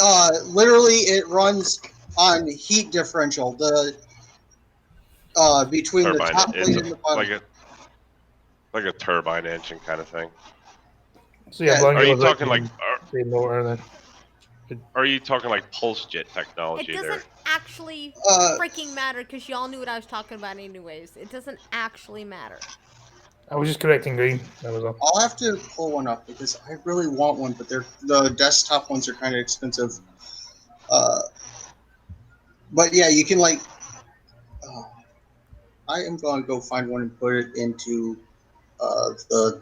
literally it runs on heat differential. The between Turbine. the top plate and the bottom. Like a turbine engine kind of thing. So yeah, Yeah. Are you talking like? motor then? Or are you talking like pulse jet technology It there? doesn't actually freaking matter because y'all knew what I was talking about anyways. It doesn't actually matter. I was just correcting Green. That was all. I'll have to pull one up because I really want one, but the desktop ones are kind of expensive. But yeah, you can like. I am going to go find one and put it into the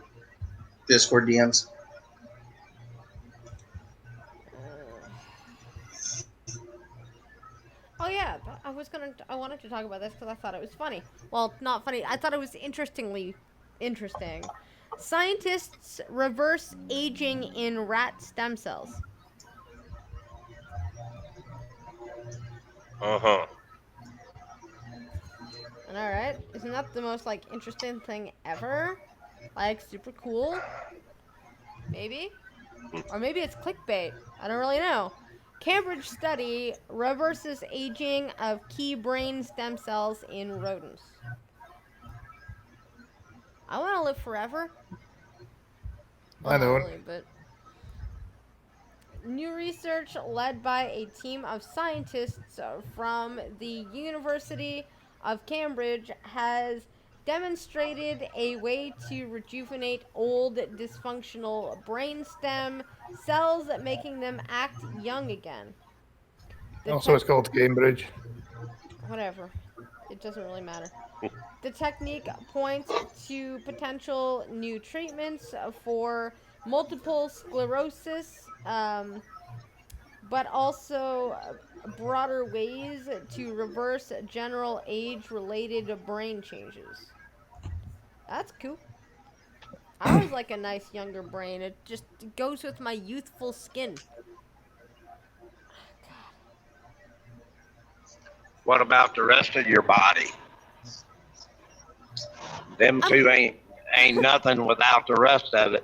Discord DMs. Oh yeah, I wanted to talk about this because I thought it was funny. Well, not funny. I thought it was interesting. Scientists reverse aging in rat stem cells. Uh-huh. All right, isn't that the most like interesting thing ever? Like super cool. Maybe, or maybe it's clickbait. I don't really know. Cambridge study reverses aging of key brain stem cells in rodents. I want to live forever. Well, I know. not really, but new research led by a team of scientists from the University of Cambridge has demonstrated a way to rejuvenate old dysfunctional brainstem cells, making them act young again. Also, it's called Cambridge. Whatever. It doesn't really matter. The technique points to potential new treatments for multiple sclerosis, but also broader ways to reverse general age-related brain changes. That's cool. I always like a nice younger brain. It just goes with my youthful skin. What about the rest of your body? Them two ain't nothing without the rest of it.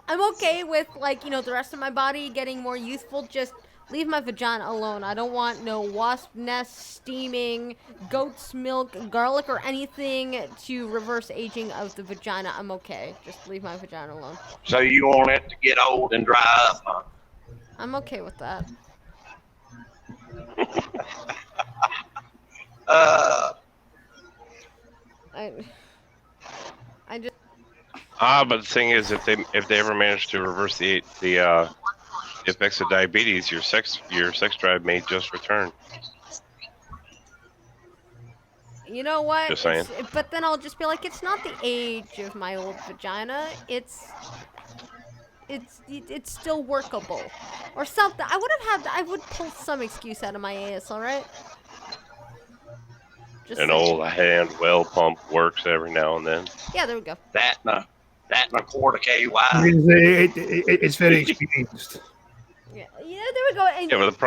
I'm okay with, like, the rest of my body getting more youthful. Just leave my vagina alone. I don't want no wasp nest, steaming, goat's milk, garlic, or anything to reverse aging of the vagina. I'm okay. Just leave my vagina alone. So you want it to get old and dry up, huh? I'm okay with that. I just. But the thing is, if they ever manage to reverse the effects of diabetes, your sex drive may just return. You know what? Just saying. But then I'll just be like, it's not the age of my old vagina. It's still workable, or something. I would pull some excuse out of my ass. All right. An old hand well pump works every now and then. Yeah, there we go. That and a quart of KY. It's very experienced. Yeah, there we go. And Yeah, but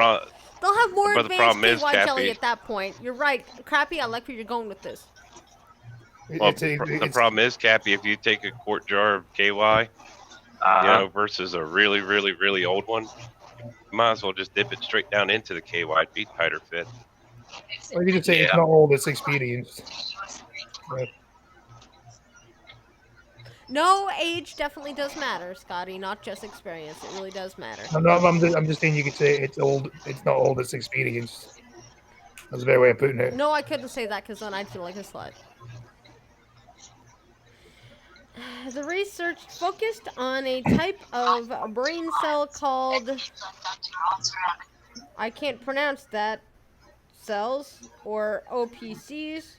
they'll have more but the advanced problem is, KY jelly Cappy. at that point. You're right, Crappy. I like where you're going with this. Well, the problem is, Cappy, if you take a quart jar of KY, versus a really, really, really old one, you might as well just dip it straight down into the KY. It'd be tighter fit. Or you can say it's not old, it's experienced. Right. No, age definitely does matter, Scotty. Not just experience. It really does matter. I'm just saying you could say it's old. It's not old, it's experienced. That's a better way of putting it. No, I couldn't say that because then I'd feel like a slut. The research focused on a type of brain cell called, I can't pronounce that, cells, or OPCs,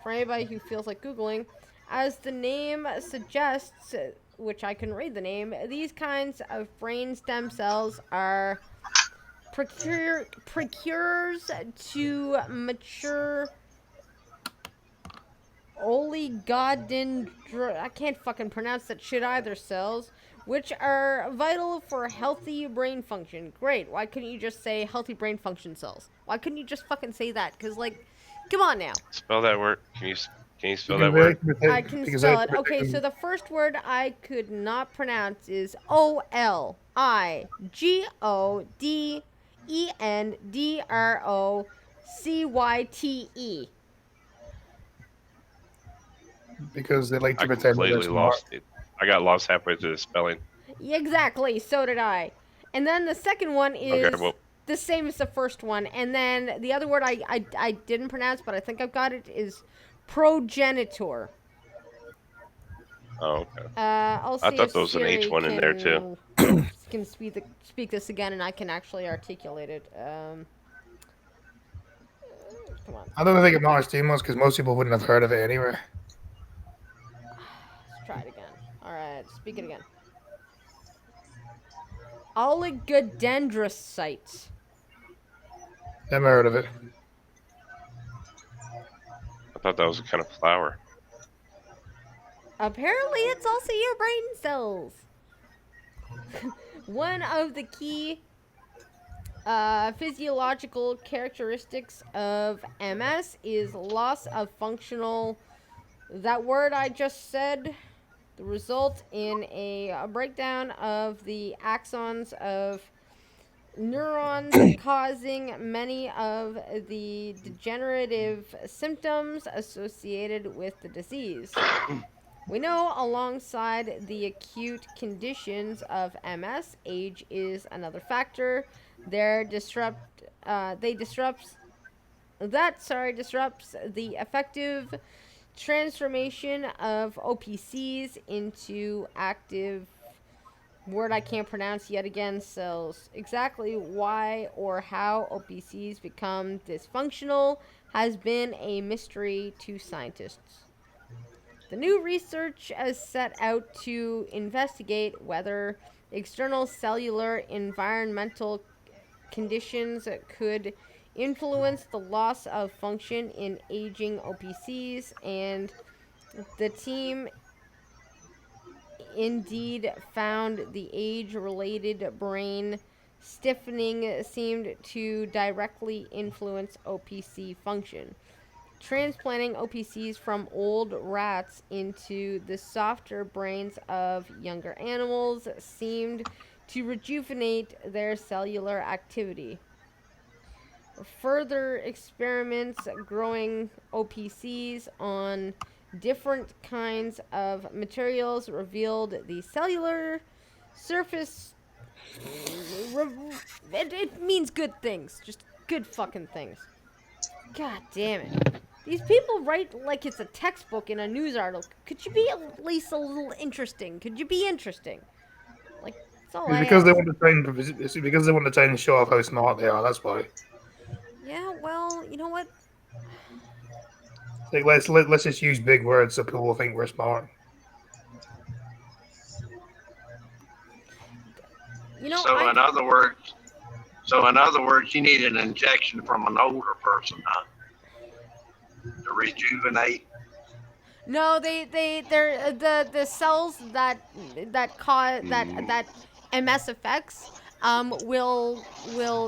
for anybody who feels like Googling. As the name suggests, which I can read the name, these kinds of brain stem cells are procures to mature I can't fucking pronounce that shit either, cells, which are vital for healthy brain function. Great. Why couldn't you just say healthy brain function cells? Why couldn't you just fucking say that? Because, like, come on now. Spell that word. Can you spell that word? I can spell it. Okay, so the first word I could not pronounce is OLIGODENDROCYTE. Because they like to I pretend completely lost it. I got lost halfway through the spelling. Exactly, so did I. And then the second one is Okay, well, the same as the first one. And then the other word I didn't pronounce, but I think I've got it, is progenitor. oh, okay. I'll I see thought if there was an H Siri one in there too. can speak this again, and I can actually articulate it. Come on. I don't think it matters too much because most people wouldn't have heard of it anyway. Let's try it again. All right, speak it again. Oligodendrocyte. Never heard of it. I thought that was a kind of flower. Apparently, it's also your brain cells. One of the key physiological characteristics of MS is loss of functional. That word I just said, the result in a breakdown of the axons of neurons, causing many of the degenerative symptoms associated with the disease. We know alongside the acute conditions of MS, age is another factor. Disrupts the effective transformation of OPCs into active, word I can't pronounce yet again, cells. Exactly why or how OPCs become dysfunctional has been a mystery to scientists. The new research has set out to investigate whether external cellular environmental conditions could influence the loss of function in aging OPCs, and the team indeed found the age-related brain stiffening seemed to directly influence OPC function. Transplanting OPCs from old rats into the softer brains of younger animals seemed to rejuvenate their cellular activity. Further experiments growing OPCs on different kinds of materials revealed the cellular surface. It means good things. Just good fucking things. God damn it. These people write like it's a textbook in a news article. Could you be at least a little interesting? Could you be interesting? Like, that's all It's I because ask. they want to try and it's because they want to try and show off how smart they are. That's why. Yeah, well, you know what? Like let's just use big words so people will think we're smart. You know, So in other words, you need an injection from an older person, huh? To rejuvenate. No, they're the cells that cause that MS affects will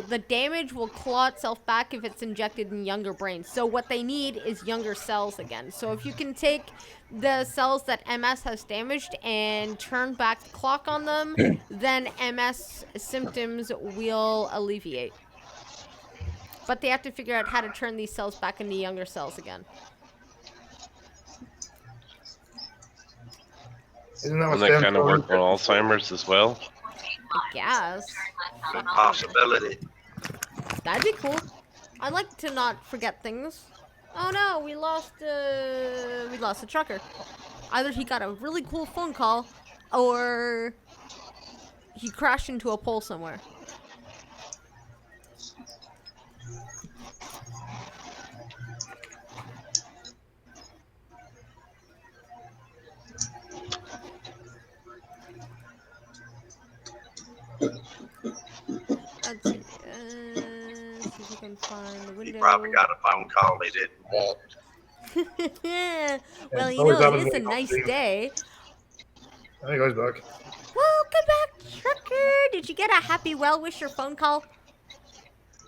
the damage will claw itself back if it's injected in younger brains. So what they need is younger cells again. So if you can take the cells that MS has damaged and turn back the clock on them, then MS symptoms will alleviate. But they have to figure out how to turn these cells back into younger cells again. Isn't that Doesn't what that kind of work on Alzheimer's as well? I guess. Good possibility. That'd be cool. I'd like to not forget things. Oh no, we lost a trucker. Either he got a really cool phone call, or he crashed into a pole somewhere. Let's see. See if I can find the He window. probably got a phone call he didn't want. Well, you know, it is a nice day. There he goes back. Welcome back, trucker. Did you get a happy well-wisher phone call?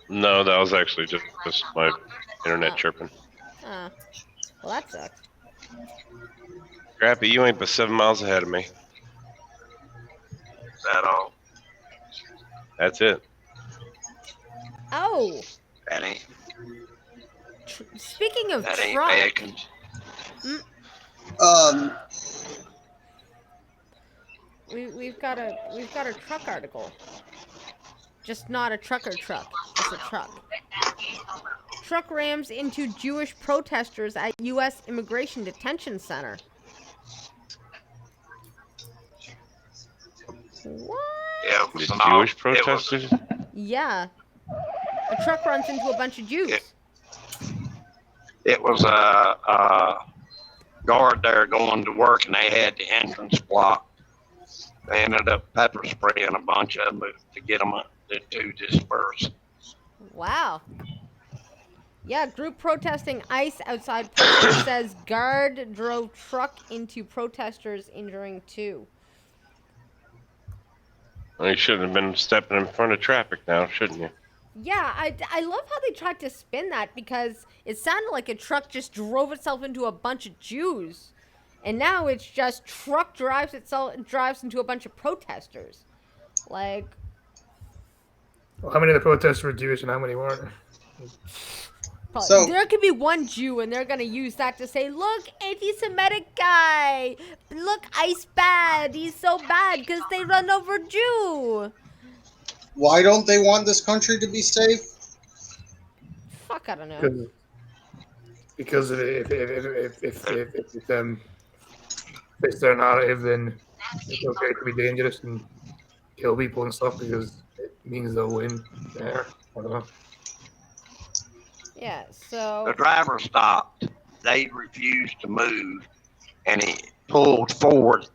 No, that was actually just my internet chirping. Well, that sucks. Scrappy, you ain't but 7 miles ahead of me. Is that all? That's it. Oh. That ain't. Speaking of That ain't truck, Beckons. we've got a truck article. just not a trucker truck. Just a truck. Truck rams into Jewish protesters at U.S. Immigration Detention Center. What? Yeah, it was The an Jewish all- it was- protesters? Yeah. A truck runs into a bunch of Jews. It was a guard there going to work, and they had the entrance blocked. They ended up pepper spraying a bunch of them to get them to disperse. Wow. Yeah, group protesting ICE outside poster says guard drove truck into protesters, injuring 2. Well, you shouldn't have been stepping in front of traffic now, shouldn't you? Yeah, I love how they tried to spin that because it sounded like a truck just drove itself into a bunch of Jews. And now it's just truck drives into a bunch of protesters. Like, Well, how many of the protesters were Jewish and how many weren't? So- there could be one Jew and they're going to use that to say, look, anti-Semitic guy. Look, ICE bad. He's so bad because they run over Jew. Why don't they want this country to be safe? Fuck, I don't know. Because if fits their narrative, then it's okay to be dangerous and kill people and stuff because it means they'll win there. I don't know. Yeah, The so... driver stopped. They refused to move, and he pulled forward,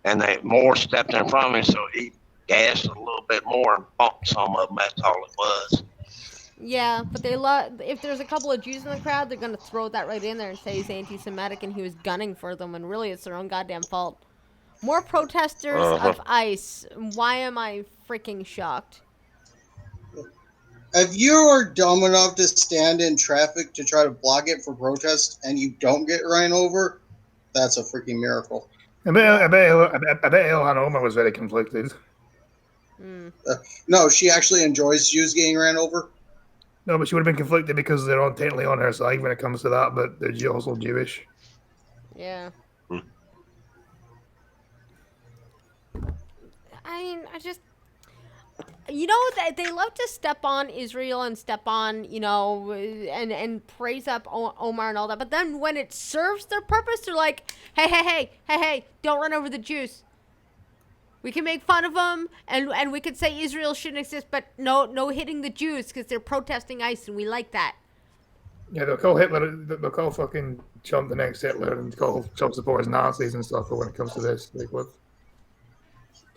and more stepped in front of him, so he gassed a little bit more and bumped some of them. That's all it was. Yeah, but if there's a couple of Jews in the crowd, they're going to throw that right in there and say he's anti-Semitic and he was gunning for them, and really it's their own goddamn fault. More protesters of ICE. Why am I freaking shocked? If you are dumb enough to stand in traffic to try to block it for protest and you don't get ran over, that's a freaking miracle. I bet Ilhan Omar was very conflicted. No, she actually enjoys Jews getting ran over. No, but she would have been conflicted because they're intently on her side when it comes to that, but they're also Jewish. Yeah. I mean, they love to step on Israel and step on, and praise up Omar and all that. But then when it serves their purpose, they're like, hey, don't run over the Jews. We can make fun of them, and we could say Israel shouldn't exist, but no hitting the Jews because they're protesting ICE, and we like that. Yeah, they'll call they'll call fucking Trump the next Hitler and call Trump supporters Nazis and stuff. But when it comes to this, like what?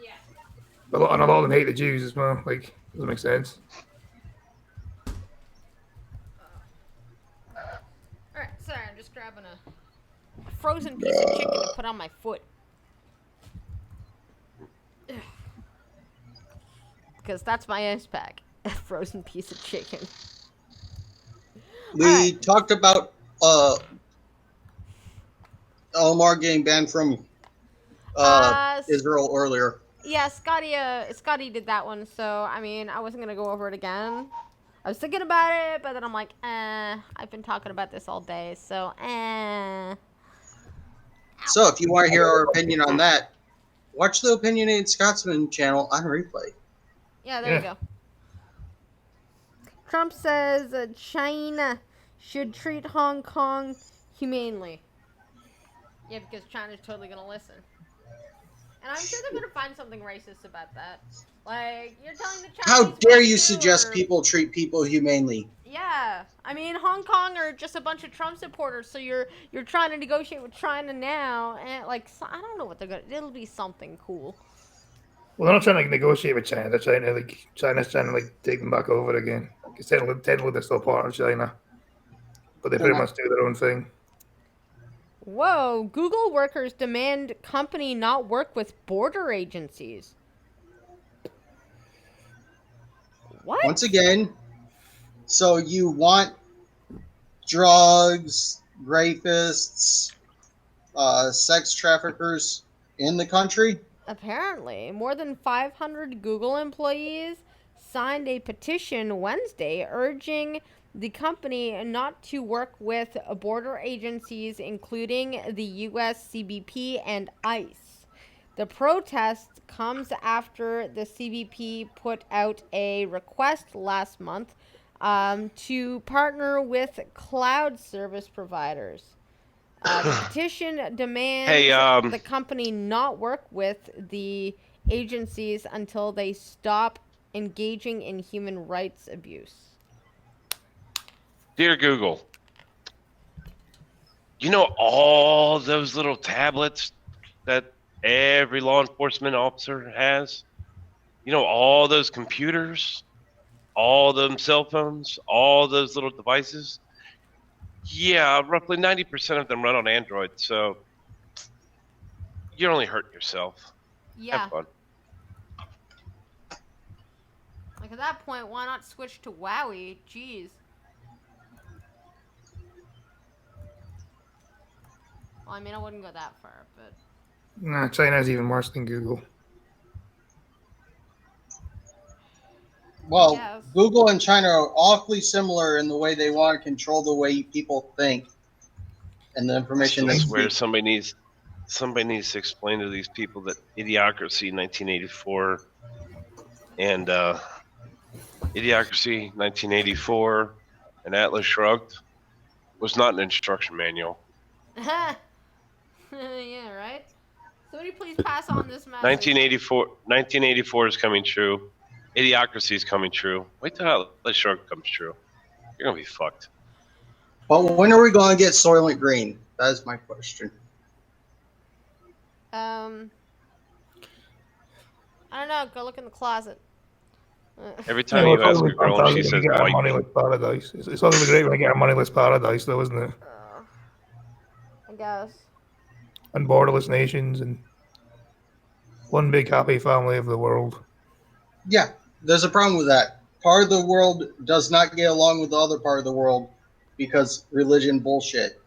Yeah. A lot of them hate the Jews as well. Like, doesn't make sense. All right, sorry, I'm just grabbing a frozen piece of chicken to put on my foot. Because that's my ice pack. A frozen piece of chicken. We talked about Omar getting banned from Israel earlier. Yeah, Scotty did that one, so, I mean, I wasn't going to go over it again. I was thinking about it, but then I'm like, I've been talking about this all day, so, So, if you want to hear our opinion on that, watch the Opinionated Scotsman channel on replay. Yeah, there you go. Trump says China should treat Hong Kong humanely. Yeah, because China's totally going to listen. And I'm sure they're going to find something racist about that. Like, you're telling the Chinese... How dare you suggest people treat people humanely? Yeah. I mean, Hong Kong are just a bunch of Trump supporters, so you're trying to negotiate with China now. And, like, I don't know what they're going to... It'll be something cool. Well, they're not trying to negotiate with China. They're trying to China's trying to take them back over again. Because technically they're still part of China, but they pretty much do their own thing. Whoa! Google workers demand company not work with border agencies. What? Once again, so you want drugs, rapists, sex traffickers in the country? Apparently, more than 500 Google employees signed a petition Wednesday urging the company not to work with border agencies, including the U.S. CBP and ICE. The protest comes after the CBP put out a request last month to partner with cloud service providers. The petition demands Hey, the company not work with the agencies until they stop engaging in human rights abuse. dear Google, you know all those little tablets that every law enforcement officer has? You know all those computers, all them cell phones, all those little devices? Yeah, roughly 90% of them run on Android, so you're only hurting yourself. Yeah. Have fun. Like at that point, why not switch to Wowie? Jeez. Well, I mean, I wouldn't go that far, but Nah, China's even worse than Google. Well, Yes. Google and China are awfully similar in the way they want to control the way people think and the I information still they swear speak. somebody needs to explain to these people that Idiocracy 1984 and Idiocracy 1984 and Atlas Shrugged was not an instruction manual. yeah, right. Somebody please pass on this message. 1984 is coming true. Idiocracy is coming true. Wait till Atlas Shrugged comes true. You're gonna be fucked. But when are we going to get Soylent Green? That is my question. I don't know. Go look in the closet. Every time you ask a girl and she says, get a "Bite me," moneyless paradise. It's not gonna be great when I get a moneyless paradise, though, isn't it? I guess. And borderless nations and one big happy family of the world. Yeah, there's a problem with that. Part of the world does not get along with the other part of the world because religion bullshit.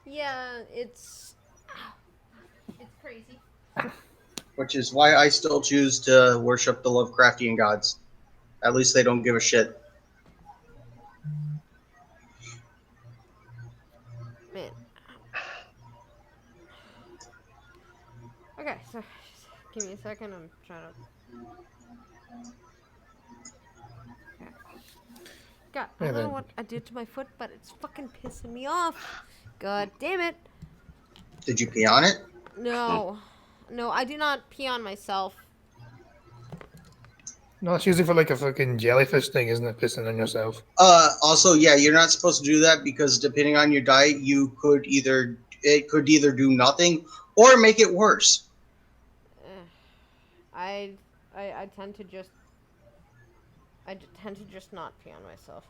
Yeah, it's crazy. Which is why I still choose to worship the Lovecraftian gods. At least they don't give a shit. Man. Okay, so give me a second. I'm trying to. Okay. God, I don't know what I did to my foot, but it's fucking pissing me off. God damn it. Did you pee on it? No. No, I do not pee on myself. No, it's usually for like a fucking jellyfish thing, isn't it? Pissing on yourself. Also, yeah, you're not supposed to do that because depending on your diet, it could either do nothing or make it worse. I tend to just not pee on myself.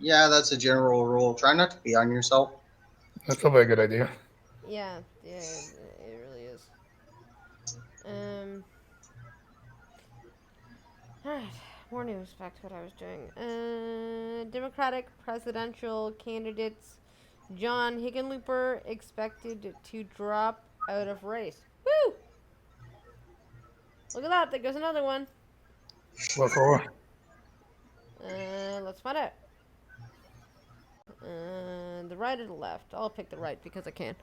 Yeah, that's a general rule. Try not to pee on yourself. That's probably a good idea. Yeah, it really is. Alright, more news. Back to what I was doing. Democratic presidential candidates John Hickenlooper expected to drop out of race. Woo! Look at that, there goes another one. What for? Let's find out. The right or the left? I'll pick the right because I can.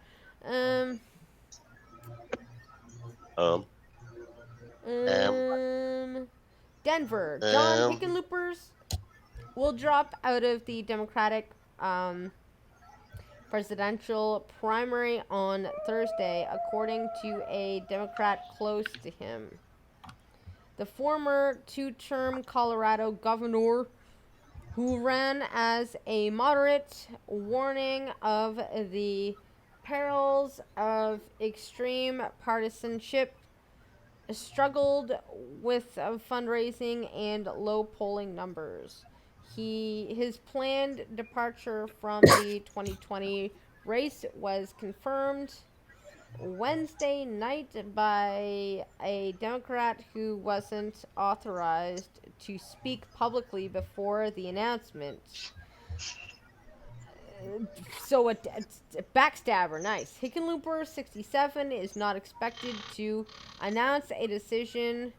Denver. John Hickenloopers will drop out of the Democratic presidential primary on Thursday, according to a Democrat close to him. The former two-term Colorado governor, who ran as a moderate, warning of the perils of extreme partisanship, struggled with fundraising and low polling numbers. His planned departure from the 2020 race was confirmed Wednesday night by a Democrat who wasn't authorized to speak publicly before the announcement. So a backstabber, nice. Hickenlooper, 67, is not expected to announce a decision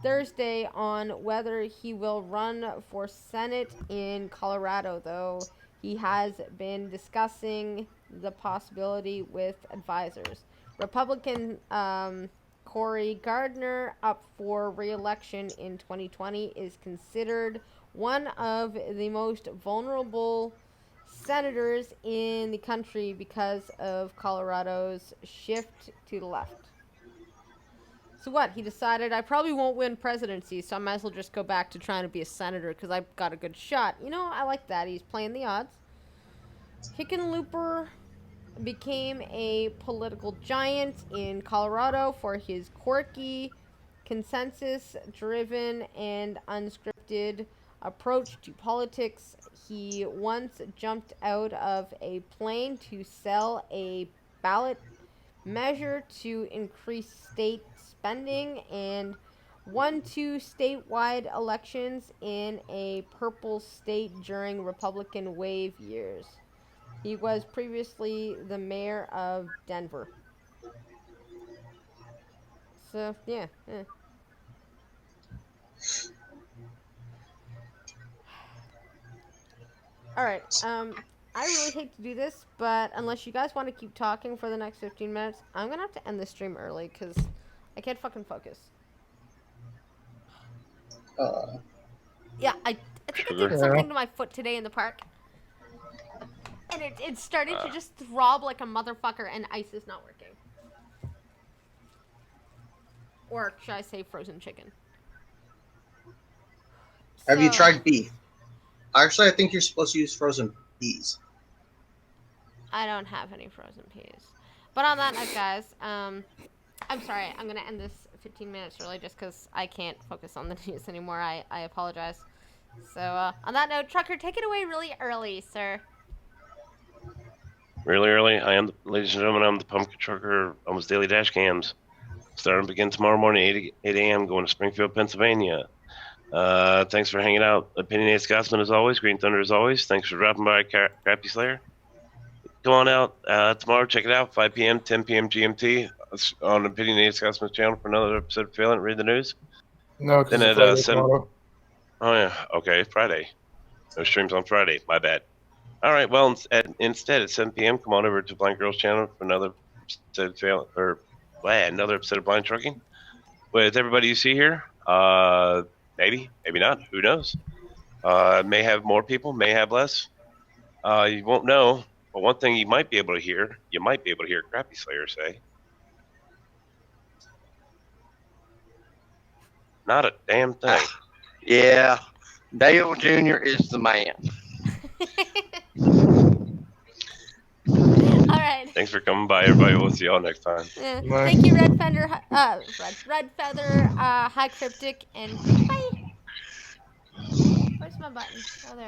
Thursday on whether he will run for Senate in Colorado, though he has been discussing the possibility with advisors. Republican Cory Gardner, up for re-election in 2020, is considered one of the most vulnerable senators in the country because of Colorado's shift to the left. So what? He decided I probably won't win presidency, so I might as well just go back to trying to be a senator because I've got a good shot. You know, I like that. He's playing the odds. Hickenlooper became a political giant in Colorado for his quirky, consensus-driven, and unscripted approach to politics. He once jumped out of a plane to sell a ballot measure to increase state spending and won 2 statewide elections in a purple state during Republican wave years. He was previously the mayor of Denver. So, yeah. Alright, I really hate to do this, but unless you guys want to keep talking for the next 15 minutes, I'm gonna have to end the stream early, because I can't fucking focus. Yeah, I think I did something to my foot today in the park. And it started to just throb like a motherfucker, and ice is not working. Or should I say frozen chicken? Have you tried beef? Actually, I think you're supposed to use frozen peas. I don't have any frozen peas. But on that note, guys, I'm sorry. I'm going to end this 15 minutes early just because I can't focus on the news anymore. I apologize. So, on that note, Trucker, take it away really early, sir. Really early. I am, ladies and gentlemen, I'm the Pumpkin Trucker, almost daily dash cams. Starting begin tomorrow morning, 8 a.m., going to Springfield, Pennsylvania. Thanks for hanging out. Opinionated Scotsman as always, Green Thunder as always. Thanks for dropping by, Crappy Slayer. Come on out tomorrow, check it out, 5 p.m., 10 p.m. GMT on Opinionated Scotsman's channel for another episode of Failing. Read the news. No, because then it's at 7. tomorrow. Oh, yeah, okay, Friday. No streams on Friday, my bad. All right, well, instead at 7 p.m., come on over to Blind Girl's channel for another episode of Failing, another episode of Blind Trucking with everybody you see here. Maybe, maybe not. Who knows? May have more people, may have less. You won't know. But one thing you might be able to hear, Crappy Slayer say, not a damn thing. Yeah, Dale Jr. is the man. All right. Thanks for coming by, everybody. We'll see y'all next time. Yeah. Thank you, Red Feather, High Cryptic, and bye. Where's my button? Oh, there.